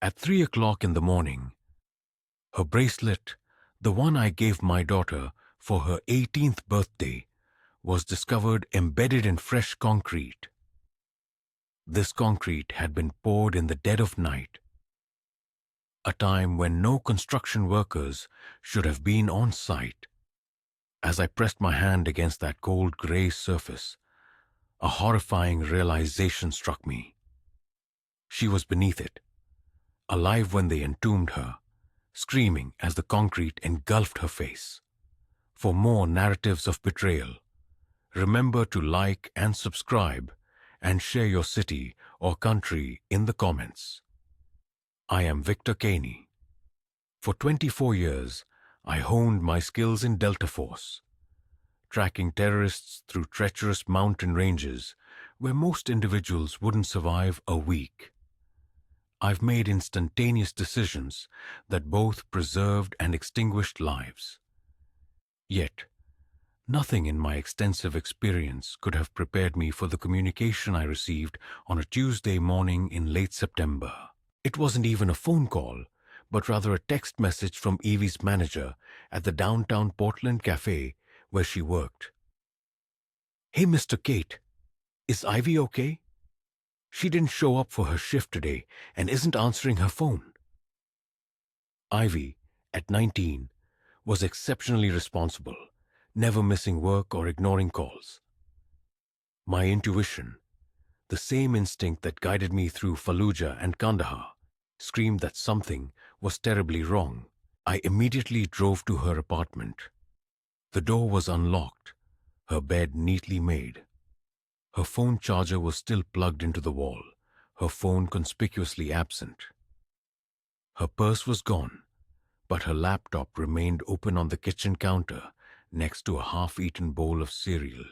At 3 o'clock in the morning, her bracelet, the one I gave my daughter for her 18th birthday, was discovered embedded in fresh concrete. This concrete had been poured in the dead of night, a time when no construction workers should have been on site. As I pressed my hand against that cold gray surface, a horrifying realization struck me. She was beneath it, alive when they entombed her, screaming as the concrete engulfed her face. For more narratives of betrayal, remember to like and subscribe and share your city or country in the comments. I am Victor Caney. For 24 years, I honed my skills in Delta Force, tracking terrorists through treacherous mountain ranges where most individuals wouldn't survive a week. I've made instantaneous decisions that both preserved and extinguished lives. Yet, nothing in my extensive experience could have prepared me for the communication I received on a Tuesday morning in late September. It wasn't even a phone call, but rather a text message from Evie's manager at the downtown Portland cafe where she worked. "Hey, Mr. Kate, is Ivy okay? She didn't show up for her shift today and isn't answering her phone." Ivy, at 19, was exceptionally responsible, never missing work or ignoring calls. My intuition, the same instinct that guided me through Fallujah and Kandahar, screamed that something was terribly wrong. I immediately drove to her apartment. The door was unlocked, her bed neatly made. Her phone charger was still plugged into the wall, her phone conspicuously absent. Her purse was gone, but her laptop remained open on the kitchen counter next to a half-eaten bowl of cereal,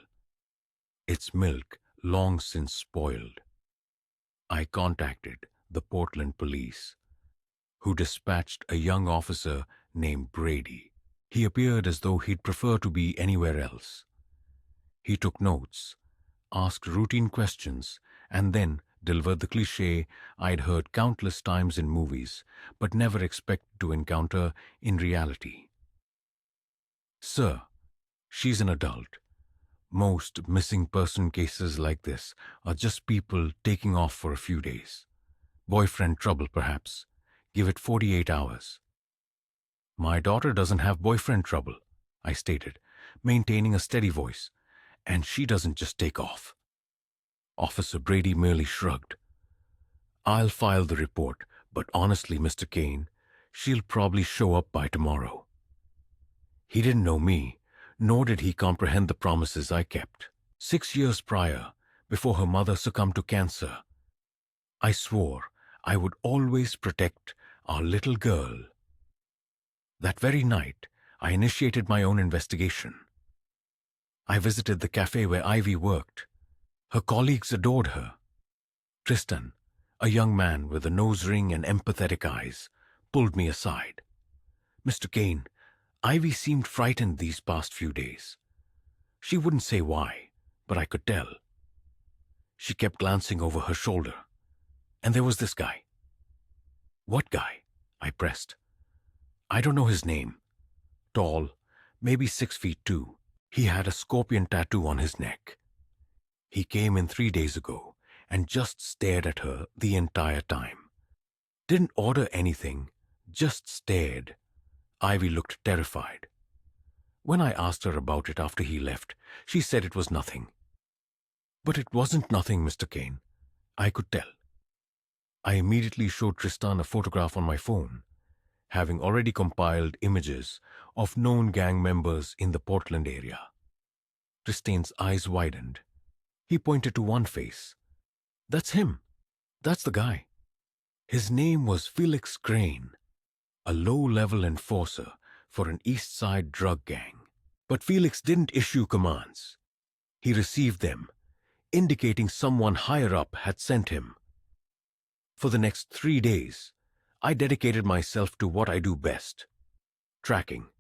its milk long since spoiled. I contacted the Portland police, who dispatched a young officer named Brady. He appeared as though he'd prefer to be anywhere else. He took notes, asked routine questions, and then delivered the cliché I'd heard countless times in movies, but never expected to encounter in reality. "Sir, she's an adult. Most missing person cases like this are just people taking off for a few days. Boyfriend trouble, perhaps. Give it 48 hours. "My daughter doesn't have boyfriend trouble," I stated, maintaining a steady voice, "and she doesn't just take off." Officer Brady merely shrugged. "I'll file the report, but honestly, Mr. Kane, she'll probably show up by tomorrow." He didn't know me, nor did he comprehend the promises I kept. 6 years prior, before her mother succumbed to cancer, I swore I would always protect our little girl. That very night, I initiated my own investigation. I visited the cafe where Ivy worked. Her colleagues adored her. Tristan, a young man with a nose ring and empathetic eyes, pulled me aside. "Mr. Kane, Ivy seemed frightened these past few days. She wouldn't say why, but I could tell. She kept glancing over her shoulder. And there was this guy." "What guy?" I pressed. "I don't know his name. Tall, maybe 6'2". He had a scorpion tattoo on his neck. He came in 3 days ago and just stared at her the entire time. Didn't order anything, just stared." Ivy looked terrified. When I asked her about it after he left, she said it was nothing. But it wasn't nothing, Mr. Kane. I could tell. I immediately showed Tristan a photograph on my phone, having already compiled images of known gang members in the Portland area. Tristan's eyes widened. He pointed to one face. "That's him. That's the guy. His name was Felix Crane, a low-level enforcer for an East Side drug gang. But Felix didn't issue commands. He received them, indicating someone higher up had sent him. For the next 3 days, I dedicated myself to what I do best: tracking.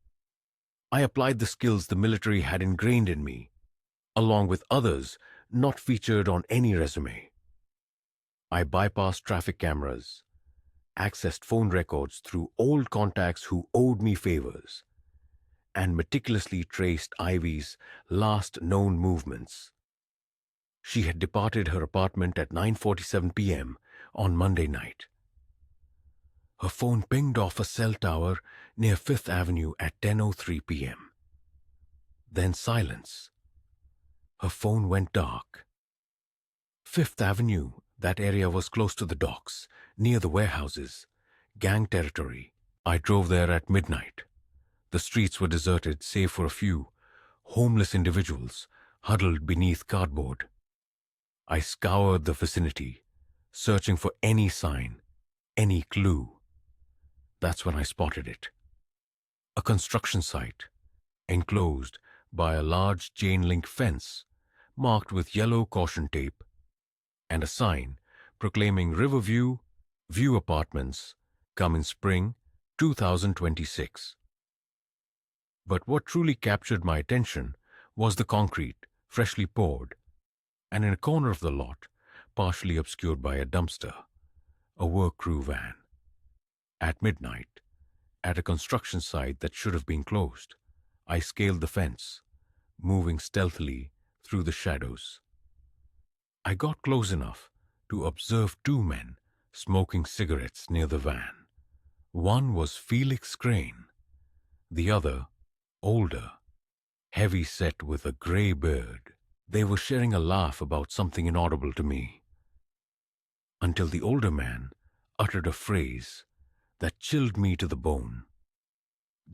I applied the skills the military had ingrained in me, along with others not featured on any resume. I bypassed traffic cameras, accessed phone records through old contacts who owed me favors, and meticulously traced Ivy's last known movements. She had departed her apartment at 9:47 p.m. on Monday night. Her phone pinged off a cell tower near Fifth Avenue at 10:03 p.m. Then silence. Her phone went dark. Fifth Avenue, that area was close to the docks, near the warehouses, gang territory. I drove there at midnight. The streets were deserted save for a few homeless individuals huddled beneath cardboard. I scoured the vicinity, searching for any sign, any clue. That's when I spotted it. A construction site, enclosed by a large chain-link fence, marked with yellow caution tape, and a sign proclaiming Riverview View Apartments, come in spring 2026. But what truly captured my attention was the concrete, freshly poured, and in a corner of the lot, partially obscured by a dumpster, a work crew van. At midnight, at a construction site that should have been closed, I scaled the fence, moving stealthily through the shadows. I got close enough to observe two men smoking cigarettes near the van. One was Felix Crane, the other, older, heavy-set with a grey beard. They were sharing a laugh about something inaudible to me, until the older man uttered a phrase that chilled me to the bone.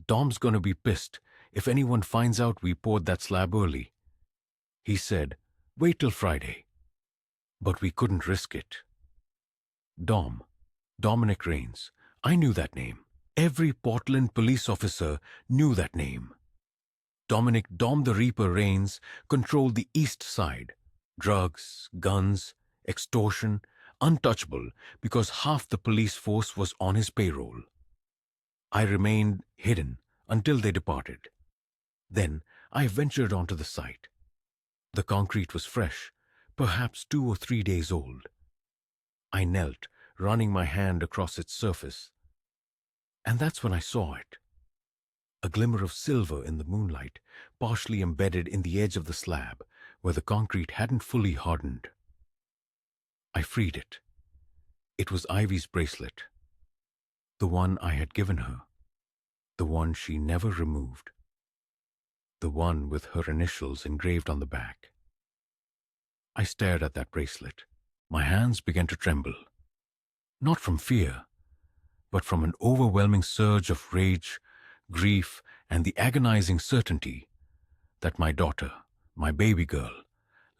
"Dom's gonna be pissed if anyone finds out we poured that slab early." He said, "Wait till Friday." But we couldn't risk it. Dominic Rains. I knew that name. Every Portland police officer knew that name. Dominic "Dom the Reaper" Rains controlled the east side. Drugs, guns, extortion, untouchable because half the police force was on his payroll. I remained hidden until they departed. Then I ventured onto the site. The concrete was fresh, perhaps 2 or 3 days old. I knelt, running my hand across its surface. And that's when I saw it. A glimmer of silver in the moonlight, partially embedded in the edge of the slab, where the concrete hadn't fully hardened. I freed it. It was Ivy's bracelet. The one I had given her. The one she never removed. The one with her initials engraved on the back. I stared at that bracelet. My hands began to tremble. Not from fear, but from an overwhelming surge of rage, grief, and the agonizing certainty that my daughter, my baby girl,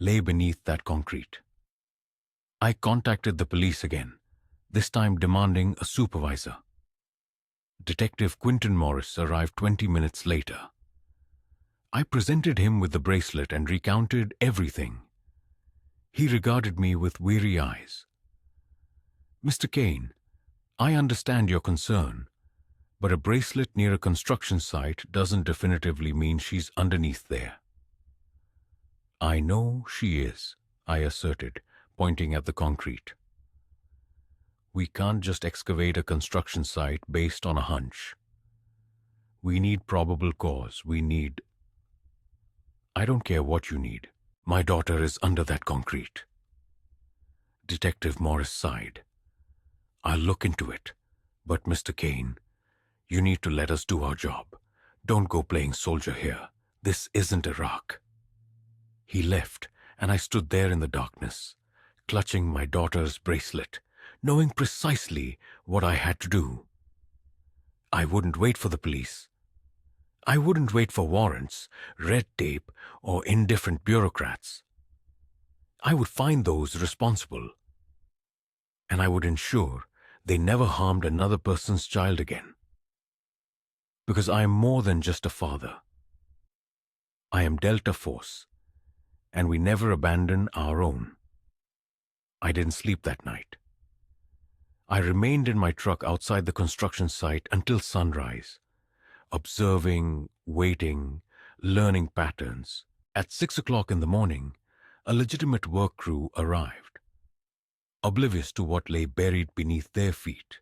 lay beneath that concrete. I contacted the police again, this time demanding a supervisor. Detective Quinton Morris arrived 20 minutes later. I presented him with the bracelet and recounted everything. He regarded me with weary eyes. "Mr. Kane, I understand your concern, but a bracelet near a construction site doesn't definitively mean she's underneath there." "I know she is," I asserted, pointing at the concrete. "We can't just excavate a construction site based on a hunch. We need probable cause. We need—" "I don't care what you need. My daughter is under that concrete." Detective Morris sighed. "I'll look into it, but Mr. Kane, you need to let us do our job. Don't go playing soldier here. This isn't Iraq." He left, and I stood there in the darkness, clutching my daughter's bracelet, knowing precisely what I had to do. I wouldn't wait for the police. I wouldn't wait for warrants, red tape, or indifferent bureaucrats. I would find those responsible, and I would ensure they never harmed another person's child again. Because I am more than just a father. I am Delta Force, and we never abandon our own. I didn't sleep that night. I remained in my truck outside the construction site until sunrise, observing, waiting, learning patterns. At 6 o'clock in the morning, a legitimate work crew arrived, oblivious to what lay buried beneath their feet.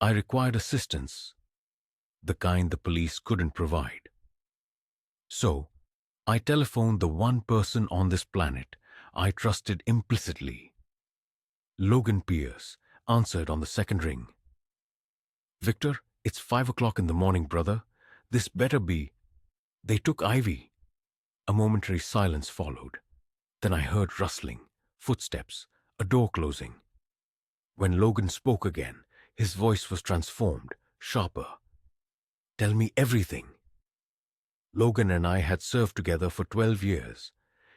I required assistance, the kind the police couldn't provide. So, I telephoned the one person on this planet I trusted implicitly. Logan Pierce answered on the second ring. "Victor, it's 5 o'clock in the morning, brother. This better be." "They took Ivy." A momentary silence followed. Then I heard rustling, footsteps, a door closing. When Logan spoke again, his voice was transformed, sharper. "Tell me everything." Logan and I had served together for 12 years.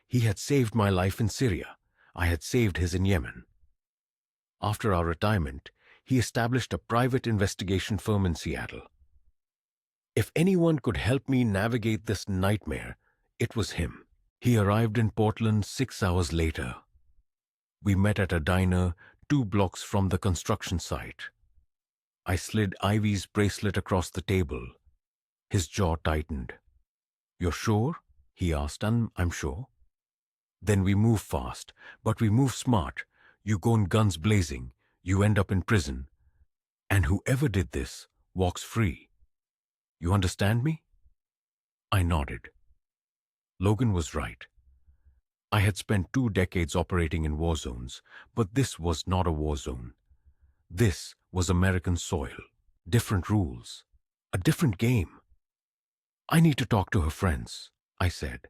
He had saved my life in Syria. I had saved his in Yemen. After our retirement, he established a private investigation firm in Seattle. If anyone could help me navigate this nightmare, it was him. He arrived in Portland 6 hours later. We met at a diner 2 blocks from the construction site. I slid Ivy's bracelet across the table. His jaw tightened. "You're sure?" he asked. "I'm sure." "Then we move fast, but we move smart. You go in guns blazing, you end up in prison. And whoever did this walks free. You understand me?" I nodded. Logan was right. I had spent 2 decades operating in war zones, but this was not a war zone. This was American soil, different rules, a different game. "I need to talk to her friends," I said.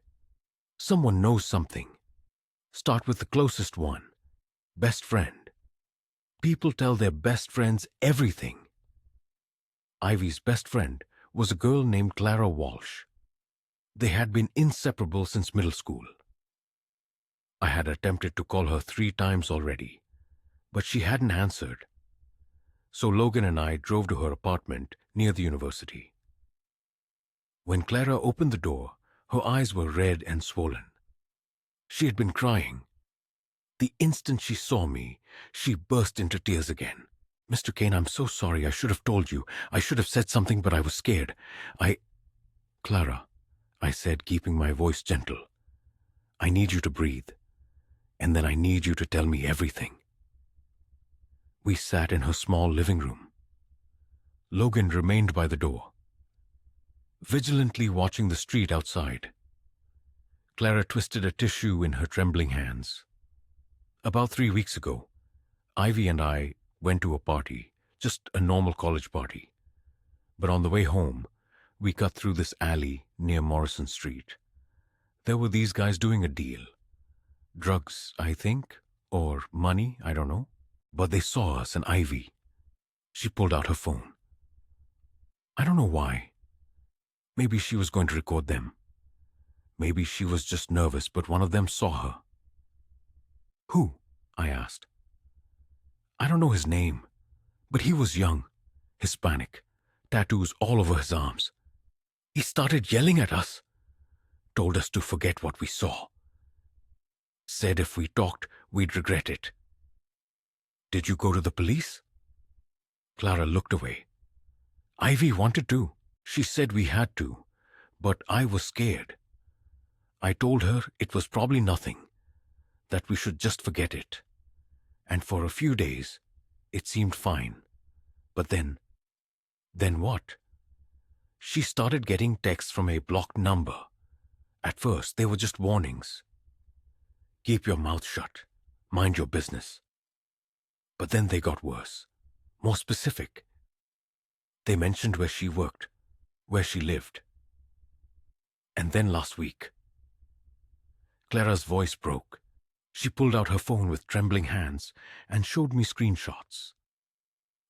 "Someone knows something. Start with the closest one. Best friend. People tell their best friends everything." Ivy's best friend was a girl named Clara Walsh. They had been inseparable since middle school. I had attempted to call her 3 times already, but she hadn't answered. So Logan and I drove to her apartment near the university. When Clara opened the door, her eyes were red and swollen. She had been crying. The instant she saw me, she burst into tears again. "Mr. Kane, I'm so sorry. I should have told you. I should have said something, but I was scared. Clara," I said, keeping my voice gentle, "I need you to breathe. And then I need you to tell me everything." We sat in her small living room. Logan remained by the door, vigilantly watching the street outside. Clara twisted a tissue in her trembling hands. "About 3 weeks ago, Ivy and I went to a party, just a normal college party. But on the way home, we cut through this alley near Morrison Street. There were these guys doing a deal. Drugs, I think, or money, I don't know. But they saw us and Ivy." She pulled out her phone. I don't know why. Maybe she was going to record them. Maybe she was just nervous, but one of them saw her. "Who?" I asked. "I don't know his name, but he was young, Hispanic, tattoos all over his arms. He started yelling at us, told us to forget what we saw. Said if we talked, we'd regret it." "Did you go to the police?" Clara looked away. "Ivy wanted to. She said we had to, but I was scared. I told her it was probably nothing, that we should just forget it. And for a few days, it seemed fine. But then what? She started getting texts from a blocked number. At first, they were just warnings. Keep your mouth shut. Mind your business. But then they got worse, more specific. They mentioned where she worked, where she lived. And then last week, Clara's voice broke. She pulled out her phone with trembling hands and showed me screenshots.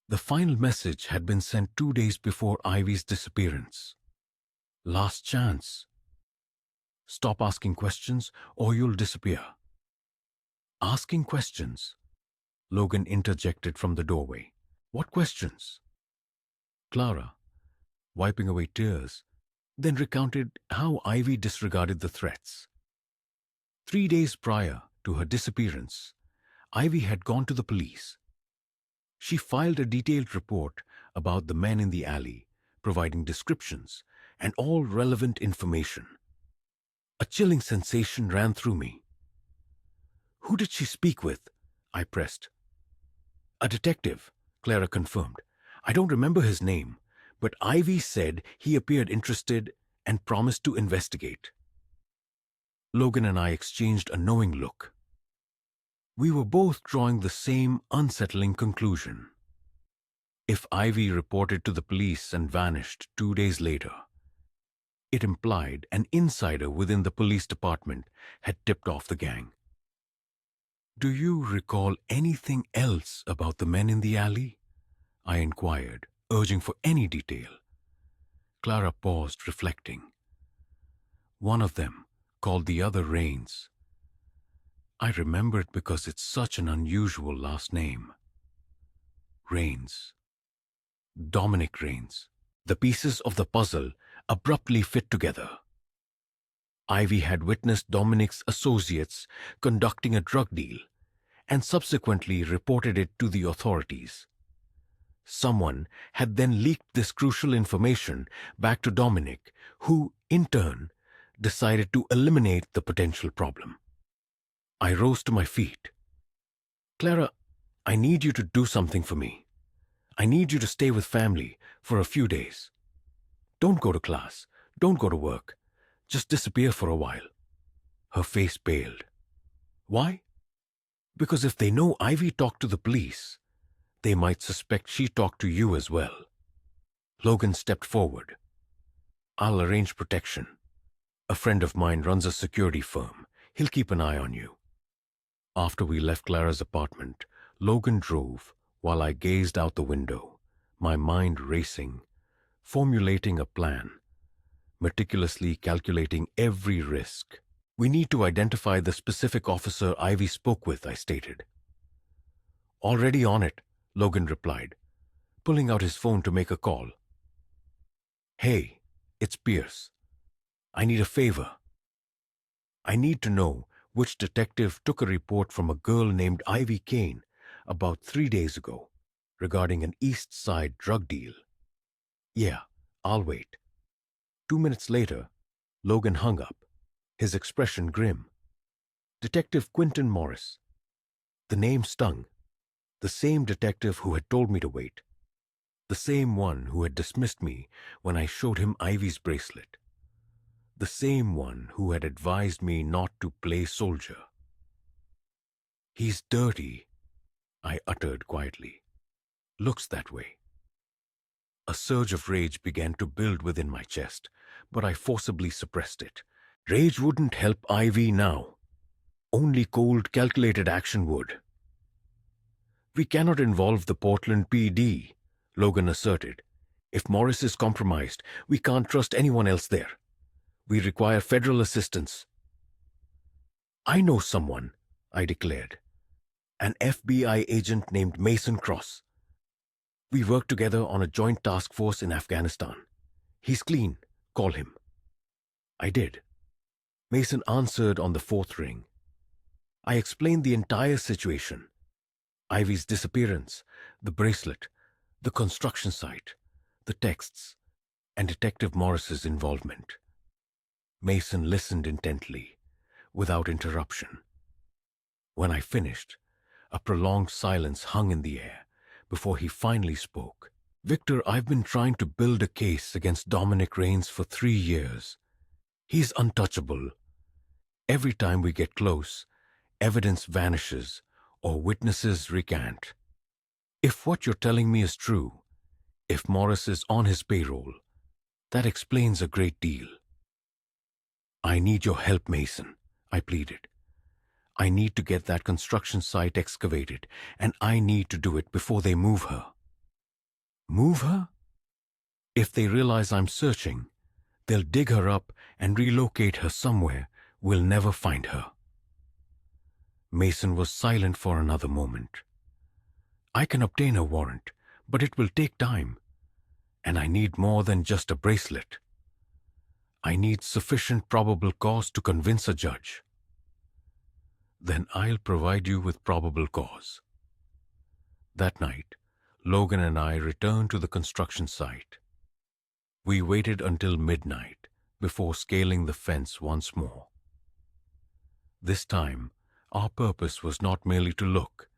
The final message had been sent 2 days before Ivy's disappearance. "Last chance. Stop asking questions or you'll disappear." "Asking questions?" Logan interjected from the doorway. "What questions?" Clara, wiping away tears, then recounted how Ivy disregarded the threats. 3 days prior to her disappearance, Ivy had gone to the police. She filed a detailed report about the men in the alley, providing descriptions and all relevant information. A chilling sensation ran through me. "Who did she speak with?" I pressed. "A detective," Clara confirmed. I don't remember his name, but Ivy said he appeared interested and promised to investigate. Logan and I exchanged a knowing look. We were both drawing the same unsettling conclusion. If Ivy reported to the police and vanished 2 days later, it implied an insider within the police department had tipped off the gang. "Do you recall anything else about the men in the alley?" I inquired, urging for any detail. Clara paused, reflecting. "One of them called the other Rains. I remember it because it's such an unusual last name. Rains. Dominic Rains." The pieces of the puzzle abruptly fit together. Ivy had witnessed Dominic's associates conducting a drug deal and subsequently reported it to the authorities. Someone had then leaked this crucial information back to Dominic, who, in turn, decided to eliminate the potential problem. I rose to my feet. "Clara, I need you to do something for me. I need you to stay with family for a few days. Don't go to class. Don't go to work. Just disappear for a while." Her face paled. "Why?" "Because if they know Ivy talked to the police, they might suspect she talked to you as well." Logan stepped forward. "I'll arrange protection. A friend of mine runs a security firm. He'll keep an eye on you." After we left Clara's apartment, Logan drove while I gazed out the window, my mind racing, formulating a plan, meticulously calculating every risk. "We need to identify the specific officer Ivy spoke with," I stated. "Already on it," Logan replied, pulling out his phone to make a call. "Hey, it's Pierce. I need a favor. I need to know which detective took a report from a girl named Ivy Kane about 3 days ago regarding an East Side drug deal." "Yeah, I'll wait." 2 minutes later, Logan hung up, his expression grim. "Detective Quinton Morris." The name stung. The same detective who had told me to wait. The same one who had dismissed me when I showed him Ivy's bracelet. The same one who had advised me not to play soldier. "He's dirty," I uttered quietly. "Looks that way." A surge of rage began to build within my chest, but I forcibly suppressed it. Rage wouldn't help Ivy now. Only cold, calculated action would. "We cannot involve the Portland PD," Logan asserted. "If Morris is compromised, we can't trust anyone else there. We require federal assistance." "I know someone," I declared. "An FBI agent named Mason Cross. We work together on a joint task force in Afghanistan. He's clean. Call him." I did. Mason answered on the fourth ring. I explained the entire situation. Ivy's disappearance, the bracelet, the construction site, the texts, and Detective Morris's involvement. Mason listened intently, without interruption. When I finished, a prolonged silence hung in the air before he finally spoke. "Victor, I've been trying to build a case against Dominic Rains for 3 years. He's untouchable. Every time we get close, evidence vanishes or witnesses recant. If what you're telling me is true, if Morris is on his payroll, that explains a great deal." "I need your help, Mason," I pleaded. "I need to get that construction site excavated, and I need to do it before they move her." "Move her?" "If they realize I'm searching, they'll dig her up and relocate her somewhere we'll never find her." Mason was silent for another moment. "I can obtain a warrant, but it will take time, and I need more than just a bracelet. I need sufficient probable cause to convince a judge." "Then I'll provide you with probable cause." That night, Logan and I returned to the construction site. We waited until midnight before scaling the fence once more. This time, our purpose was not merely to look,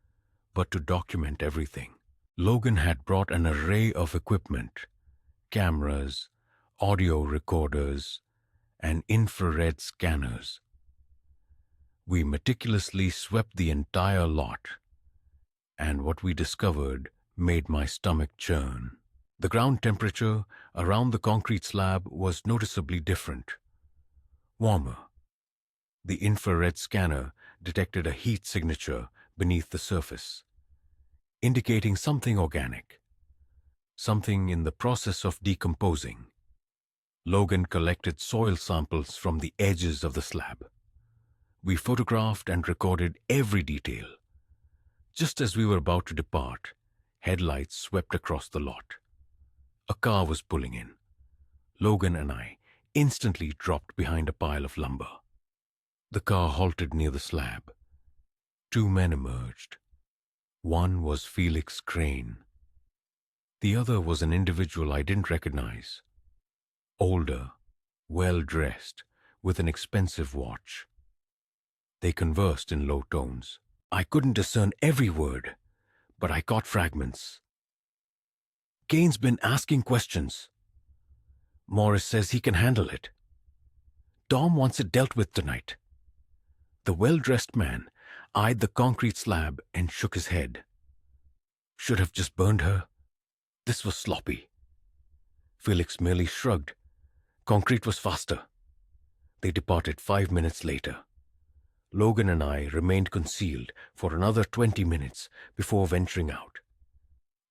but to document everything. Logan had brought an array of equipment: cameras, audio recorders, and infrared scanners. We meticulously swept the entire lot, and what we discovered made my stomach churn. The ground temperature around the concrete slab was noticeably different, warmer. The infrared scanner detected a heat signature beneath the surface, indicating something organic, something in the process of decomposing. Logan collected soil samples from the edges of the slab. We photographed and recorded every detail. Just as we were about to depart, headlights swept across the lot. A car was pulling in. Logan and I instantly dropped behind a pile of lumber. The car halted near the slab. Two men emerged. One was Felix Crane. The other was an individual I didn't recognize. Older, well-dressed, with an expensive watch. They conversed in low tones. I couldn't discern every word, but I caught fragments. Kane's been asking questions. Morris says he can handle it. Dom wants it dealt with tonight. The well-dressed man eyed the concrete slab and shook his head. Should have just burned her. This was sloppy. Felix merely shrugged. Concrete was faster. They departed 5 minutes later. Logan and I remained concealed for another 20 minutes before venturing out.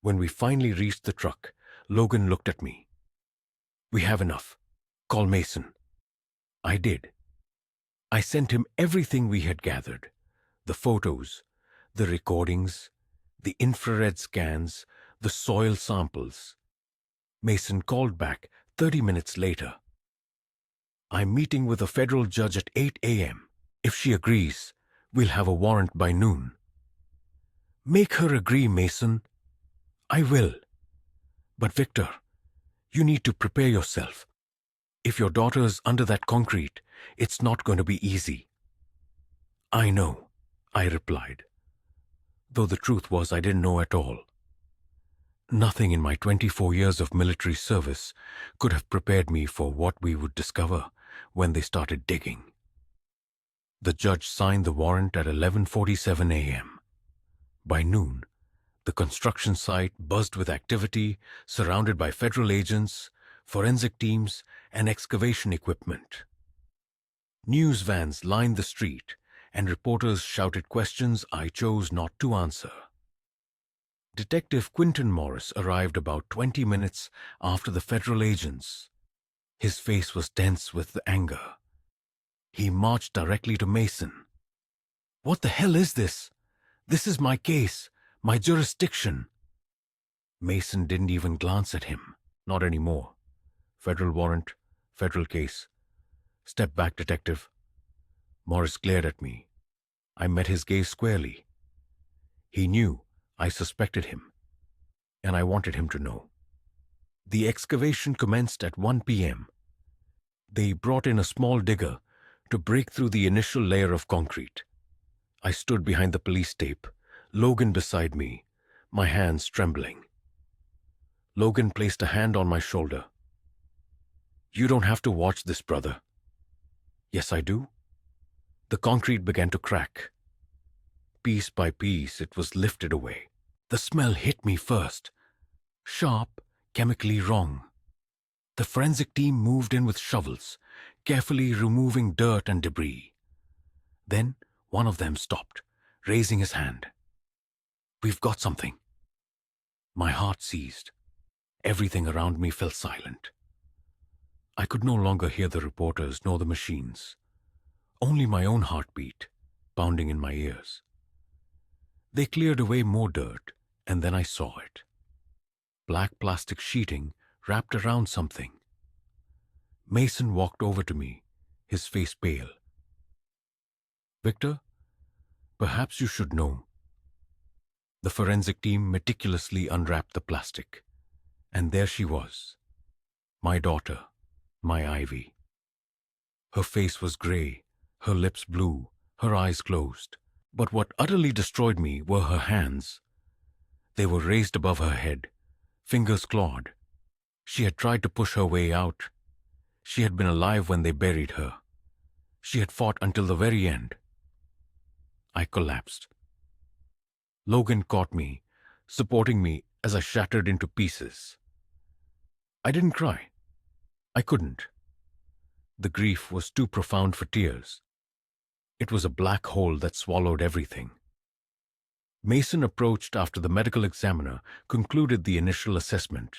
When we finally reached the truck, Logan looked at me. We have enough. Call Mason. I did. I sent him everything we had gathered. The photos, the recordings, the infrared scans, the soil samples. Mason called back 30 minutes later. I'm meeting with a federal judge at 8 a.m. If she agrees, we'll have a warrant by noon. Make her agree, Mason. I will. But Victor, you need to prepare yourself. If your daughter's under that concrete, it's not going to be easy. I know, I replied. Though the truth was I didn't know at all. Nothing in my 24 years of military service could have prepared me for what we would discover when they started digging. The judge signed the warrant at 11:47 a.m. By noon, the construction site buzzed with activity, surrounded by federal agents, forensic teams, and excavation equipment. News vans lined the street, and reporters shouted questions I chose not to answer. Detective Quinton Morris arrived about 20 minutes after the federal agents. His face was tense with anger. He marched directly to Mason. What the hell is this? This is my case, my jurisdiction. Mason didn't even glance at him. Not anymore. Federal warrant, federal case. Step back, detective. Morris glared at me. I met his gaze squarely. He knew I suspected him, and I wanted him to know. The excavation commenced at 1 p.m. They brought in a small digger to break through the initial layer of concrete. I stood behind the police tape, Logan beside me, my hands trembling. Logan placed a hand on my shoulder. You don't have to watch this, brother. Yes, I do. The concrete began to crack. Piece by piece, it was lifted away. The smell hit me first. Sharp, chemically wrong. The forensic team moved in with shovels, carefully removing dirt and debris. Then one of them stopped, raising his hand. We've got something. My heart seized. Everything around me fell silent. I could no longer hear the reporters nor the machines. Only my own heartbeat, pounding in my ears. They cleared away more dirt, and then I saw it. Black plastic sheeting wrapped around something. Mason walked over to me, his face pale. Victor, perhaps you should know. The forensic team meticulously unwrapped the plastic, and there she was, my daughter, my Ivy. Her face was gray, her lips blue, her eyes closed. But what utterly destroyed me were her hands. They were raised above her head, fingers clawed. She had tried to push her way out. She had been alive when they buried her. She had fought until the very end. I collapsed. Logan caught me, supporting me as I shattered into pieces. I didn't cry. I couldn't. The grief was too profound for tears. It was a black hole that swallowed everything. Mason approached after the medical examiner concluded the initial assessment.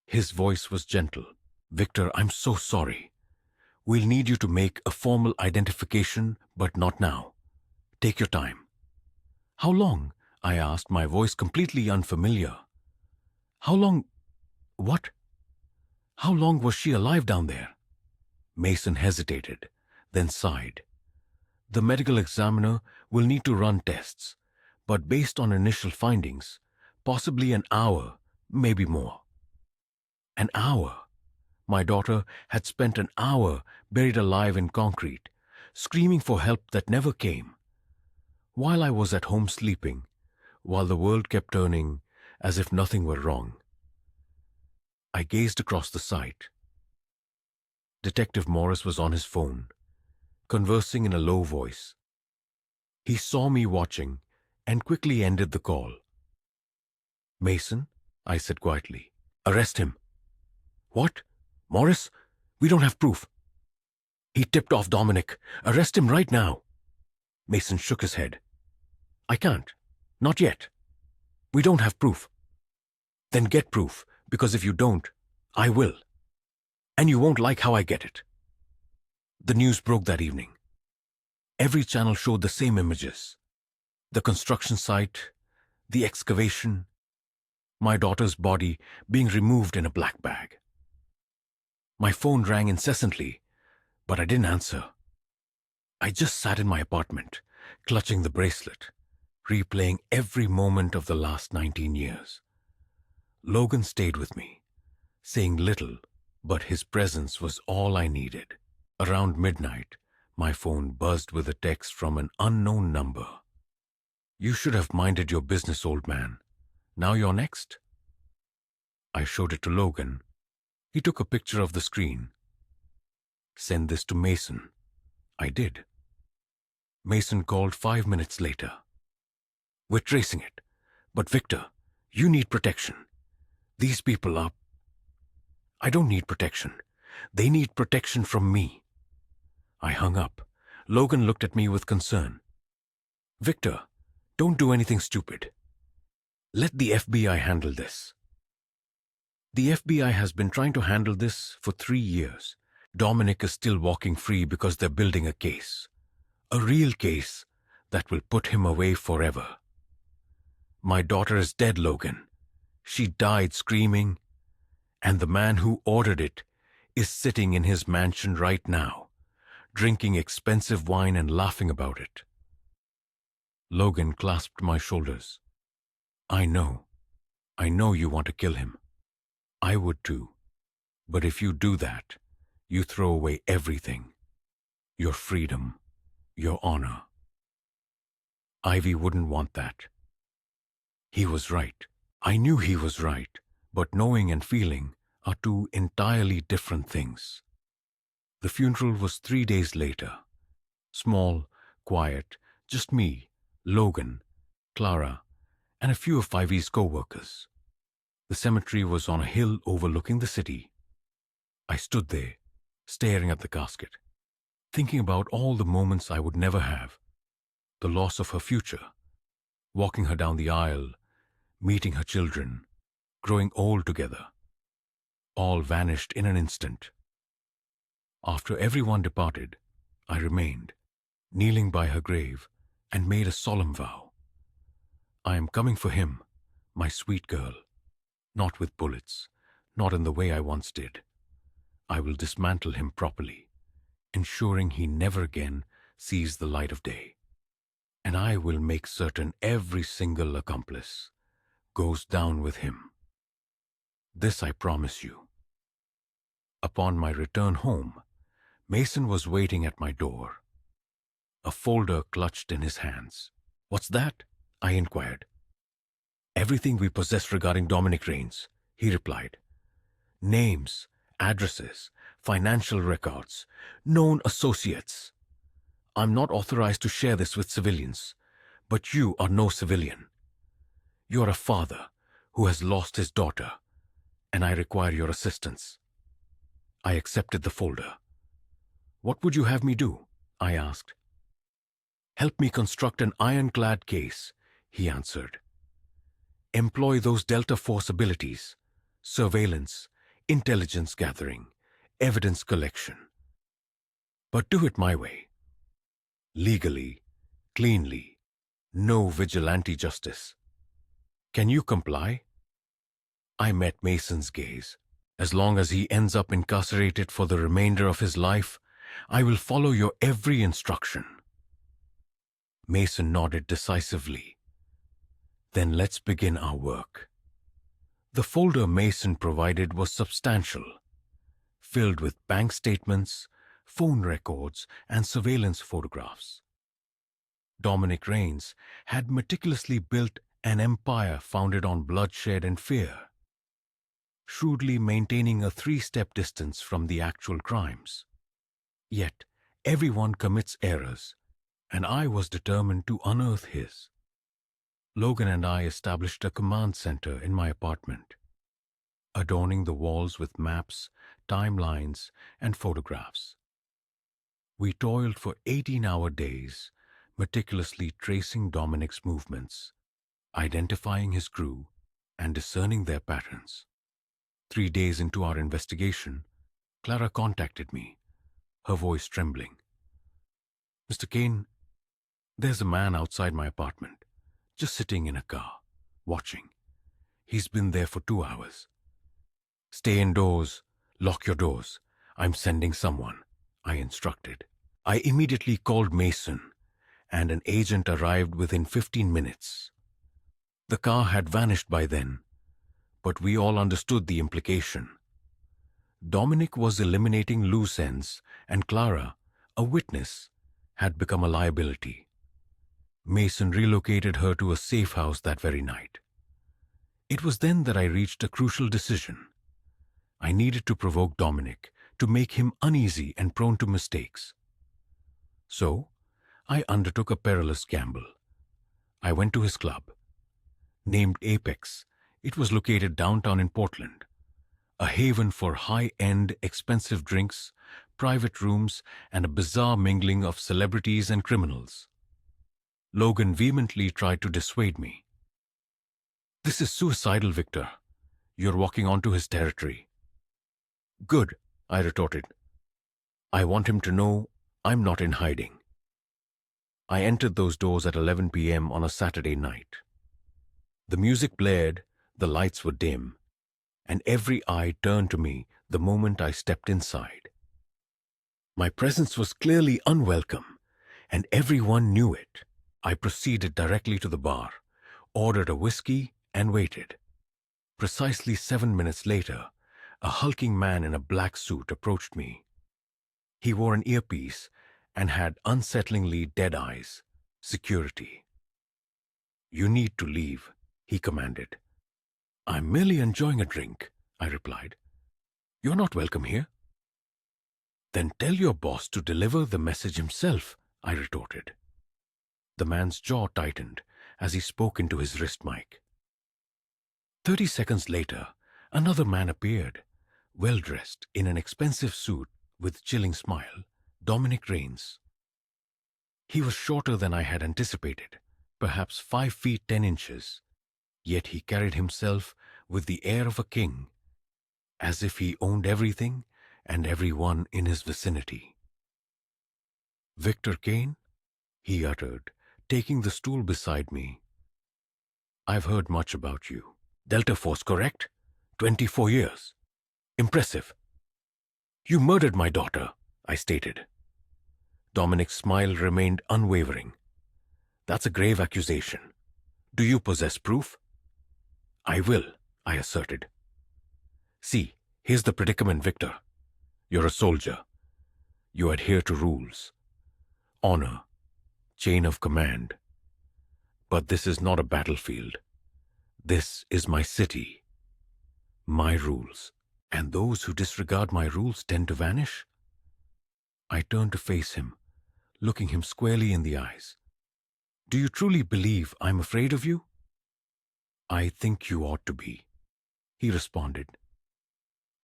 His voice was gentle. "Victor, I'm so sorry. We'll need you to make a formal identification, but not now. Take your time." "How long?" I asked, my voice completely unfamiliar. "How long? What? How long was she alive down there?" Mason hesitated, then sighed. "The medical examiner will need to run tests, but based on initial findings, possibly an hour, maybe more." An hour? My daughter had spent an hour buried alive in concrete, screaming for help that never came. While I was at home sleeping, while the world kept turning as if nothing were wrong. I gazed across the site. Detective Morris was on his phone, conversing in a low voice. He saw me watching and quickly ended the call. "Mason," I said quietly, "arrest him." "What? Morris? We don't have proof." "He tipped off Dominic. Arrest him right now." Mason shook his head. "I can't. Not yet. We don't have proof." "Then get proof, because if you don't, I will. And you won't like how I get it." The news broke that evening. Every channel showed the same images. The construction site, the excavation, my daughter's body being removed in a black bag. My phone rang incessantly, but I didn't answer. I just sat in my apartment, clutching the bracelet, replaying every moment of the last 19 years. Logan stayed with me, saying little, but his presence was all I needed. Around midnight, my phone buzzed with a text from an unknown number. "You should have minded your business, old man. Now you're next." I showed it to Logan. He took a picture of the screen. "Send this to Mason." I did. Mason called 5 minutes later. "We're tracing it. But Victor, you need protection. These people are..." "I don't need protection. They need protection from me." I hung up. Logan looked at me with concern. "Victor, don't do anything stupid. Let the FBI handle this." The FBI has been trying to handle this for 3 years. Dominic is still walking free because they're building a case. A real case that will put him away forever. My daughter is dead, Logan. She died screaming, and the man who ordered it is sitting in his mansion right now, drinking expensive wine and laughing about it. Logan clasped my shoulders. I know you want to kill him. I would too. But if you do that, you throw away everything. Your freedom, your honor. Ivy wouldn't want that. He was right. I knew he was right, but knowing and feeling are two entirely different things. The funeral was 3 days later. Small, quiet, just me, Logan, Clara, and a few of Ivy's co-workers. The cemetery was on a hill overlooking the city. I stood there, staring at the casket, thinking about all the moments I would never have, the loss of her future, walking her down the aisle, meeting her children, growing old together. All vanished in an instant. After everyone departed, I remained, kneeling by her grave, and made a solemn vow. I am coming for him, my sweet girl, not with bullets, not in the way I once did. I will dismantle him properly, ensuring he never again sees the light of day. And I will make certain every single accomplice goes down with him. This I promise you. Upon my return home, Mason was waiting at my door, a folder clutched in his hands. What's that? I inquired. Everything we possess regarding Dominic Rains, he replied. Names, addresses, financial records, known associates. I'm not authorized to share this with civilians, but you are no civilian. You're a father who has lost his daughter, and I require your assistance. I accepted the folder. What would you have me do? I asked. Help me construct an ironclad case, he answered. Employ those Delta Force abilities, surveillance, intelligence gathering, evidence collection. But do it my way. Legally, cleanly, no vigilante justice. Can you comply? I met Mason's gaze. As long as he ends up incarcerated for the remainder of his life, I will follow your every instruction. Mason nodded decisively. Then let's begin our work. The folder Mason provided was substantial, filled with bank statements, phone records, and surveillance photographs. Dominic Rains had meticulously built an empire founded on bloodshed and fear, shrewdly maintaining a three-step distance from the actual crimes. Yet, everyone commits errors, and I was determined to unearth his. Logan and I established a command center in my apartment, adorning the walls with maps, timelines, and photographs. We toiled for 18-hour days, meticulously tracing Dominic's movements, identifying his crew, and discerning their patterns. 3 days into our investigation, Clara contacted me, her voice trembling. Mr. Kane, there's a man outside my apartment, just sitting in a car, watching. He's been there for 2 hours. Stay indoors, lock your doors. I'm sending someone, I instructed. I immediately called Mason, and an agent arrived within 15 minutes. The car had vanished by then, but we all understood the implication. Dominic was eliminating loose ends, and Clara, a witness, had become a liability. Mason relocated her to a safe house that very night. It was then that I reached a crucial decision. I needed to provoke Dominic, to make him uneasy and prone to mistakes. So, I undertook a perilous gamble. I went to his club. Named Apex, it was located downtown in Portland, a haven for high-end, expensive drinks, private rooms, and a bizarre mingling of celebrities and criminals. Logan vehemently tried to dissuade me. This is suicidal, Victor. You're walking onto his territory. Good, I retorted. I want him to know I'm not in hiding. I entered those doors at 11 p.m. on a Saturday night. The music blared, the lights were dim, and every eye turned to me the moment I stepped inside. My presence was clearly unwelcome, and everyone knew it. I proceeded directly to the bar, ordered a whiskey, and waited. Precisely 7 minutes later, a hulking man in a black suit approached me. He wore an earpiece and had unsettlingly dead eyes. Security. You need to leave, he commanded. I'm merely enjoying a drink, I replied. You're not welcome here. Then tell your boss to deliver the message himself, I retorted. The man's jaw tightened as he spoke into his wrist mic. 30 seconds later, another man appeared, well-dressed in an expensive suit with chilling smile, Dominic Rains. He was shorter than I had anticipated, perhaps 5 feet 10 inches, yet he carried himself with the air of a king, as if he owned everything and everyone in his vicinity. Victor Kane, he uttered, taking the stool beside me. I've heard much about you. Delta Force, correct? 24 years. Impressive. You murdered my daughter, I stated. Dominic's smile remained unwavering. That's a grave accusation. Do you possess proof? I will, I asserted. See, here's the predicament, Victor. You're a soldier. You adhere to rules. Honor. Chain of command. But this is not a battlefield. This is my city, my rules. And those who disregard my rules tend to vanish? I turned to face him, looking him squarely in the eyes. Do you truly believe I'm afraid of you? I think you ought to be, he responded.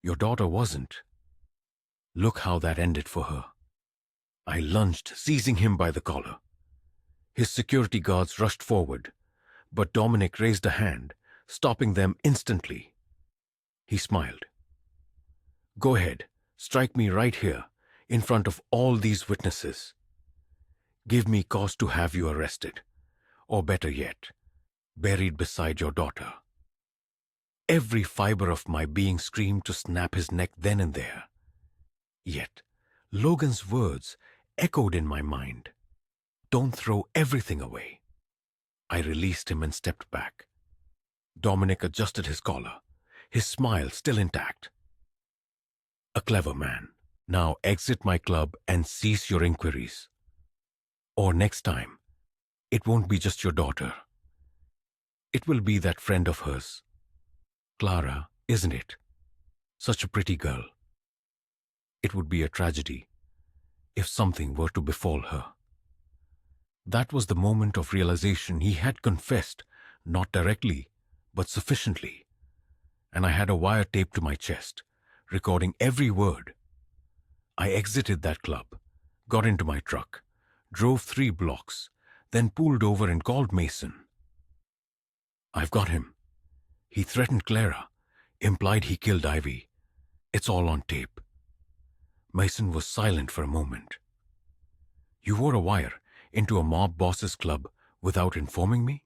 Your daughter wasn't. Look how that ended for her. I lunged, seizing him by the collar. His security guards rushed forward, but Dominic raised a hand, stopping them instantly. He smiled. Go ahead, strike me right here, in front of all these witnesses. Give me cause to have you arrested, or better yet, buried beside your daughter. Every fiber of my being screamed to snap his neck then and there. Yet, Logan's words echoed in my mind. Don't throw everything away. I released him and stepped back. Dominic adjusted his collar, his smile still intact. A clever man. Now exit my club and cease your inquiries. Or next time, it won't be just your daughter. It will be that friend of hers. Clara, isn't it? Such a pretty girl. It would be a tragedy if something were to befall her. That was the moment of realization. He had confessed, not directly, but sufficiently. And I had a wire taped to my chest, recording every word. I exited that club, got into my truck, drove 3 blocks, then pulled over and called Mason. I've got him. He threatened Clara, implied he killed Ivy. It's all on tape. Mason was silent for a moment. You wore a wire into a mob boss's club without informing me?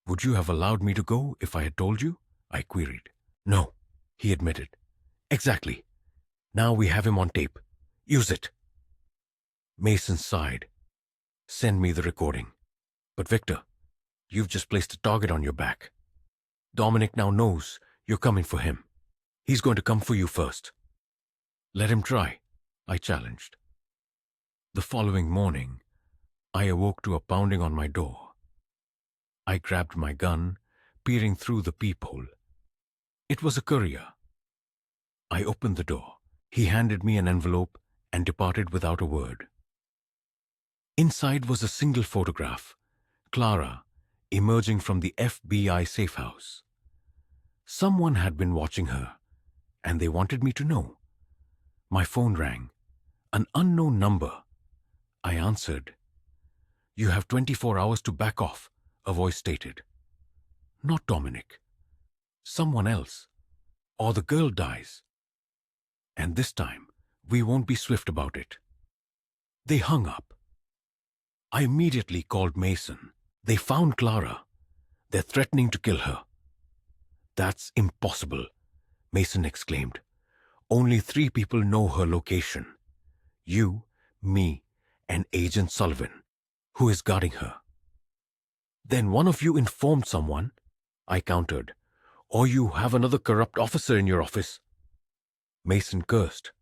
Would you have allowed me to go if I had told you? I queried. No, he admitted. Exactly. Now we have him on tape. Use it. Mason sighed. Send me the recording. But Victor, you've just placed a target on your back. Dominic now knows you're coming for him. He's going to come for you first. Let him try, I challenged. The following morning, I awoke to a pounding on my door. I grabbed my gun, peering through the peephole. It was a courier. I opened the door. He handed me an envelope and departed without a word. Inside was a single photograph, Clara, emerging from the FBI safe house. Someone had been watching her, and they wanted me to know. My phone rang. An unknown number. I answered. You have 24 hours to back off, a voice stated. Not Dominic. Someone else. Or the girl dies. And this time, we won't be swift about it. They hung up. I immediately called Mason. They found Clara. They're threatening to kill her. That's impossible, Mason exclaimed. Only 3 people know her location. You, me, and Agent Sullivan, who is guarding her. Then one of you informed someone, I countered, or you have another corrupt officer in your office. Mason cursed.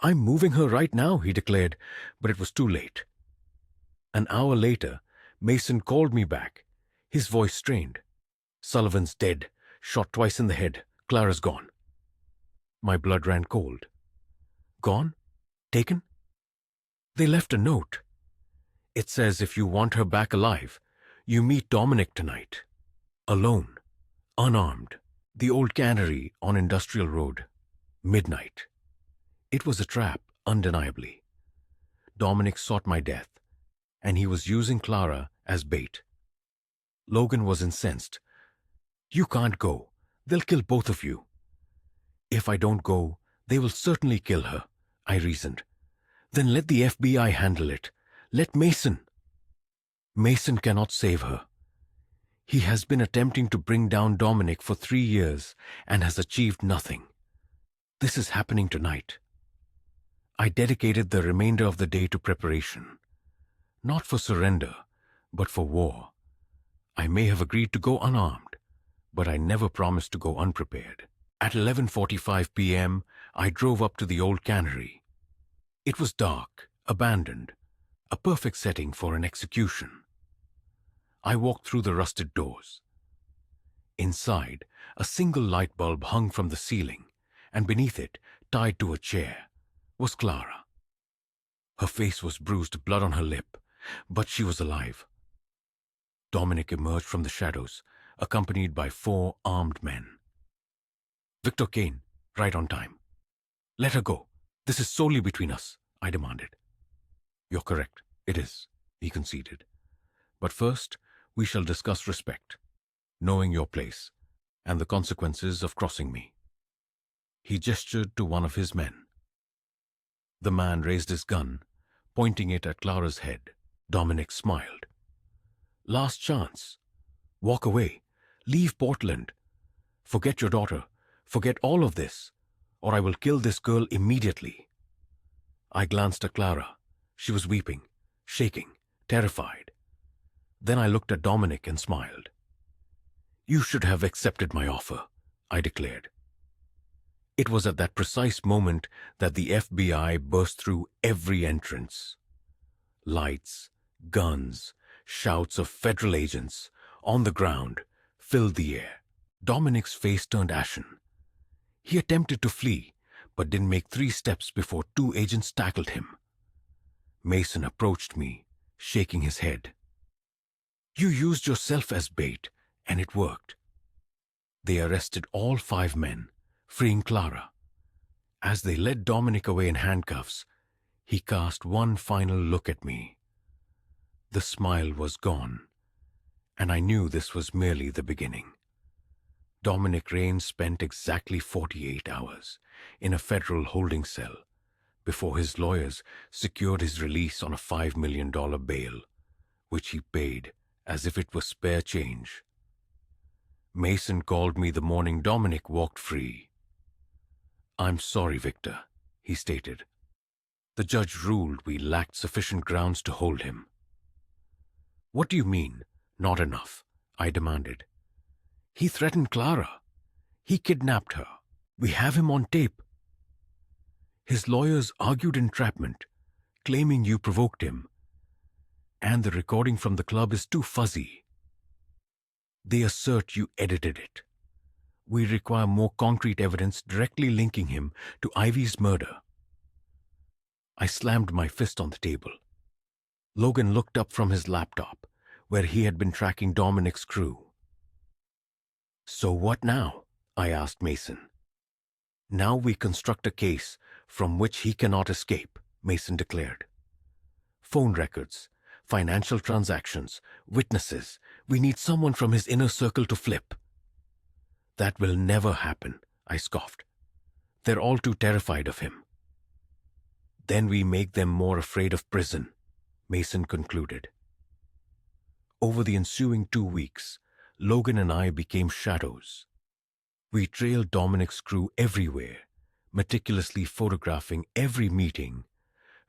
I'm moving her right now, he declared, but it was too late. An hour later, Mason called me back, his voice strained. Sullivan's dead, shot twice in the head. Clara's gone. My blood ran cold. Gone? Taken? They left a note. It says if you want her back alive, you meet Dominic tonight. Alone, unarmed, the old cannery on Industrial Road. Midnight. It was a trap, undeniably. Dominic sought my death, and he was using Clara as bait. Logan was incensed. You can't go. They'll kill both of you. If I don't go, they will certainly kill her, I reasoned. Then let the FBI handle it. Let Mason. Mason cannot save her. He has been attempting to bring down Dominic for 3 years and has achieved nothing. This is happening tonight. I dedicated the remainder of the day to preparation. Not for surrender, but for war. I may have agreed to go unarmed, but I never promised to go unprepared. At 11:45 p.m., I drove up to the old cannery. It was dark, abandoned, a perfect setting for an execution. I walked through the rusted doors. Inside, a single light bulb hung from the ceiling, and beneath it, tied to a chair, was Clara. Her face was bruised, blood on her lip, but she was alive. Dominic emerged from the shadows, accompanied by 4 armed men. "Victor Kane, right on time. Let her go. This is solely between us," I demanded. "You're correct. It is," he conceded. "But first, we shall discuss respect, knowing your place, and the consequences of crossing me." He gestured to one of his men. The man raised his gun, pointing it at Clara's head. Dominic smiled. "Last chance. Walk away. Leave Portland. Forget your daughter. Forget all of this, or I will kill this girl immediately." I glanced at Clara. She was weeping, shaking, terrified. Then I looked at Dominic and smiled. "You should have accepted my offer," I declared. It was at that precise moment that the FBI burst through every entrance. Lights, guns, shouts of federal agents, on the ground, filled the air. Dominic's face turned ashen. He attempted to flee, but didn't make 3 steps before 2 agents tackled him. Mason approached me, shaking his head. "You used yourself as bait, and it worked." They arrested all 5 men, freeing Clara. As they led Dominic away in handcuffs, he cast one final look at me. The smile was gone, and I knew this was merely the beginning. Dominic Raines spent exactly 48 hours in a federal holding cell before his lawyers secured his release on a $5 million bail, which he paid as if it was spare change. Mason called me the morning Dominic walked free. "I'm sorry, Victor," he stated. "The judge ruled we lacked sufficient grounds to hold him." "What do you mean, not enough?" I demanded. "He threatened Clara. He kidnapped her. We have him on tape." "His lawyers argued entrapment, claiming you provoked him. And the recording from the club is too fuzzy. They assert you edited it. We require more concrete evidence directly linking him to Ivy's murder." I slammed my fist on the table. Logan looked up from his laptop, where he had been tracking Dominic's crew. "So what now?" I asked Mason. "Now we construct a case from which he cannot escape," Mason declared. "Phone records, financial transactions, witnesses. We need someone from his inner circle to flip." "That will never happen," I scoffed. "They're all too terrified of him." "Then we make them more afraid of prison," Mason concluded. Over the ensuing 2 weeks, Logan and I became shadows. We trailed Dominic's crew everywhere, meticulously photographing every meeting,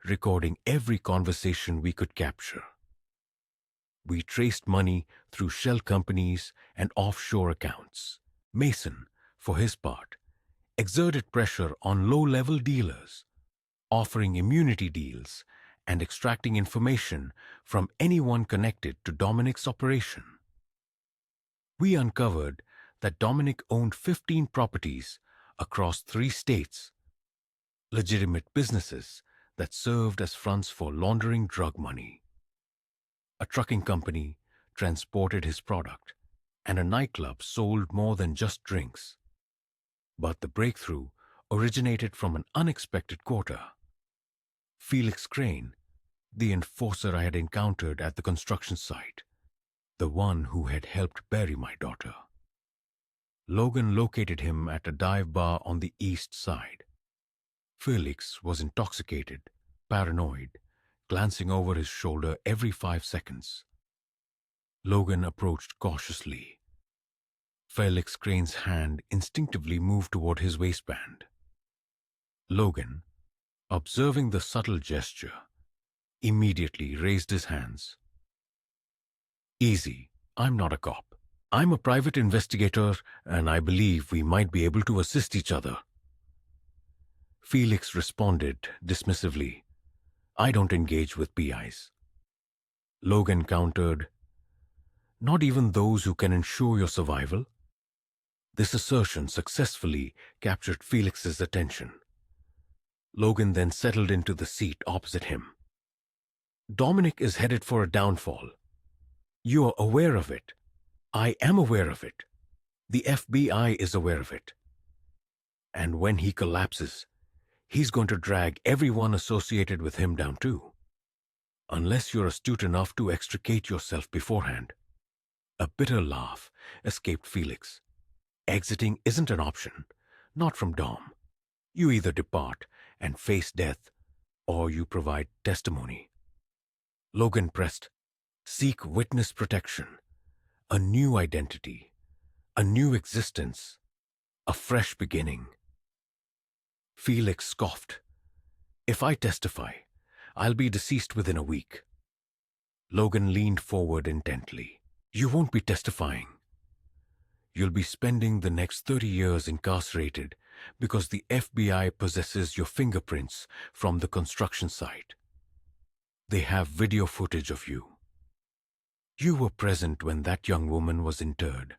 recording every conversation we could capture. We traced money through shell companies and offshore accounts. Mason, for his part, exerted pressure on low-level dealers, offering immunity deals and extracting information from anyone connected to Dominic's operation. We uncovered that Dominic owned 15 properties across 3 states, legitimate businesses that served as fronts for laundering drug money. A trucking company transported his product, and a nightclub sold more than just drinks. But the breakthrough originated from an unexpected quarter. Felix Crane, the enforcer I had encountered at the construction site, the one who had helped bury my daughter. Logan located him at a dive bar on the east side. Felix was intoxicated, paranoid, glancing over his shoulder every 5 seconds. Logan approached cautiously. Felix Crane's hand instinctively moved toward his waistband. Logan, observing the subtle gesture, immediately raised his hands. "Easy, I'm not a cop. I'm a private investigator, and I believe we might be able to assist each other." Felix responded dismissively, "I don't engage with PIs." Logan countered, "Not even those who can ensure your survival?" This assertion successfully captured Felix's attention. Logan then settled into the seat opposite him. Dominic is headed for a downfall. You are aware of it. I am aware of it. The FBI is aware of it. And when he collapses, he's going to drag everyone associated with him down too. Unless you're astute enough to extricate yourself beforehand. A bitter laugh escaped Felix. Exiting isn't an option, not from Dom. You either depart and face death, or you provide testimony. Logan pressed, seek witness protection, a new identity, a new existence, a fresh beginning. Felix scoffed. If I testify, I'll be deceased within a week. Logan leaned forward intently. You won't be testifying. You'll be spending the next 30 years incarcerated because the FBI possesses your fingerprints from the construction site. They have video footage of you. You were present when that young woman was interred.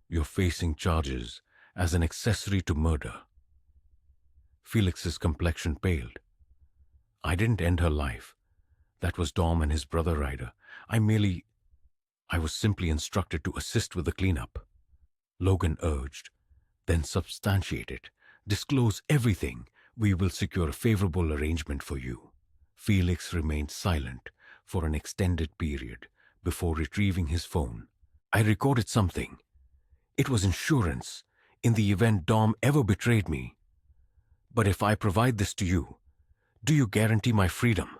You're facing charges as an accessory to murder. Felix's complexion paled. I didn't end her life. That was Dom and his brother Ryder. I was simply instructed to assist with the cleanup. Logan urged, then substantiate it. Disclose everything. We will secure a favorable arrangement for you. Felix remained silent for an extended period before retrieving his phone. I recorded something. It was insurance in the event Dom ever betrayed me. But if I provide this to you, do you guarantee my freedom?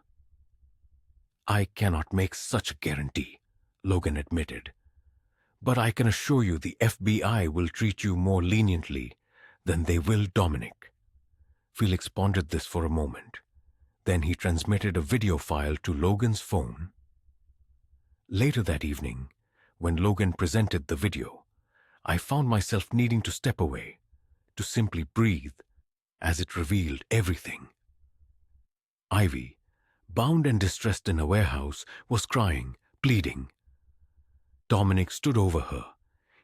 I cannot make such a guarantee, Logan admitted. But I can assure you the FBI will treat you more leniently than they will Dominic. Felix pondered this for a moment. Then he transmitted a video file to Logan's phone. Later that evening, when Logan presented the video, I found myself needing to step away, to simply breathe, as it revealed everything. Ivy, bound and distressed in a warehouse, was crying, pleading. Dominic stood over her,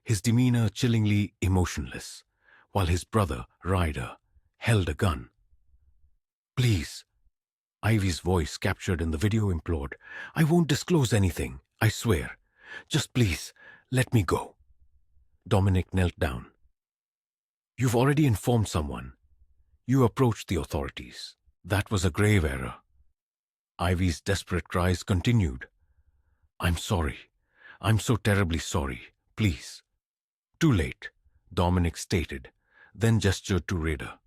his demeanor chillingly emotionless, while his brother, Ryder, held a gun. Please, Ivy's voice captured in the video implored, I won't disclose anything, I swear. Just please, let me go. Dominic knelt down. You've already informed someone. You approached the authorities. That was a grave error. Ivy's desperate cries continued. I'm sorry. I'm so terribly sorry. Please. Too late, Dominic stated, then gestured to Ryder.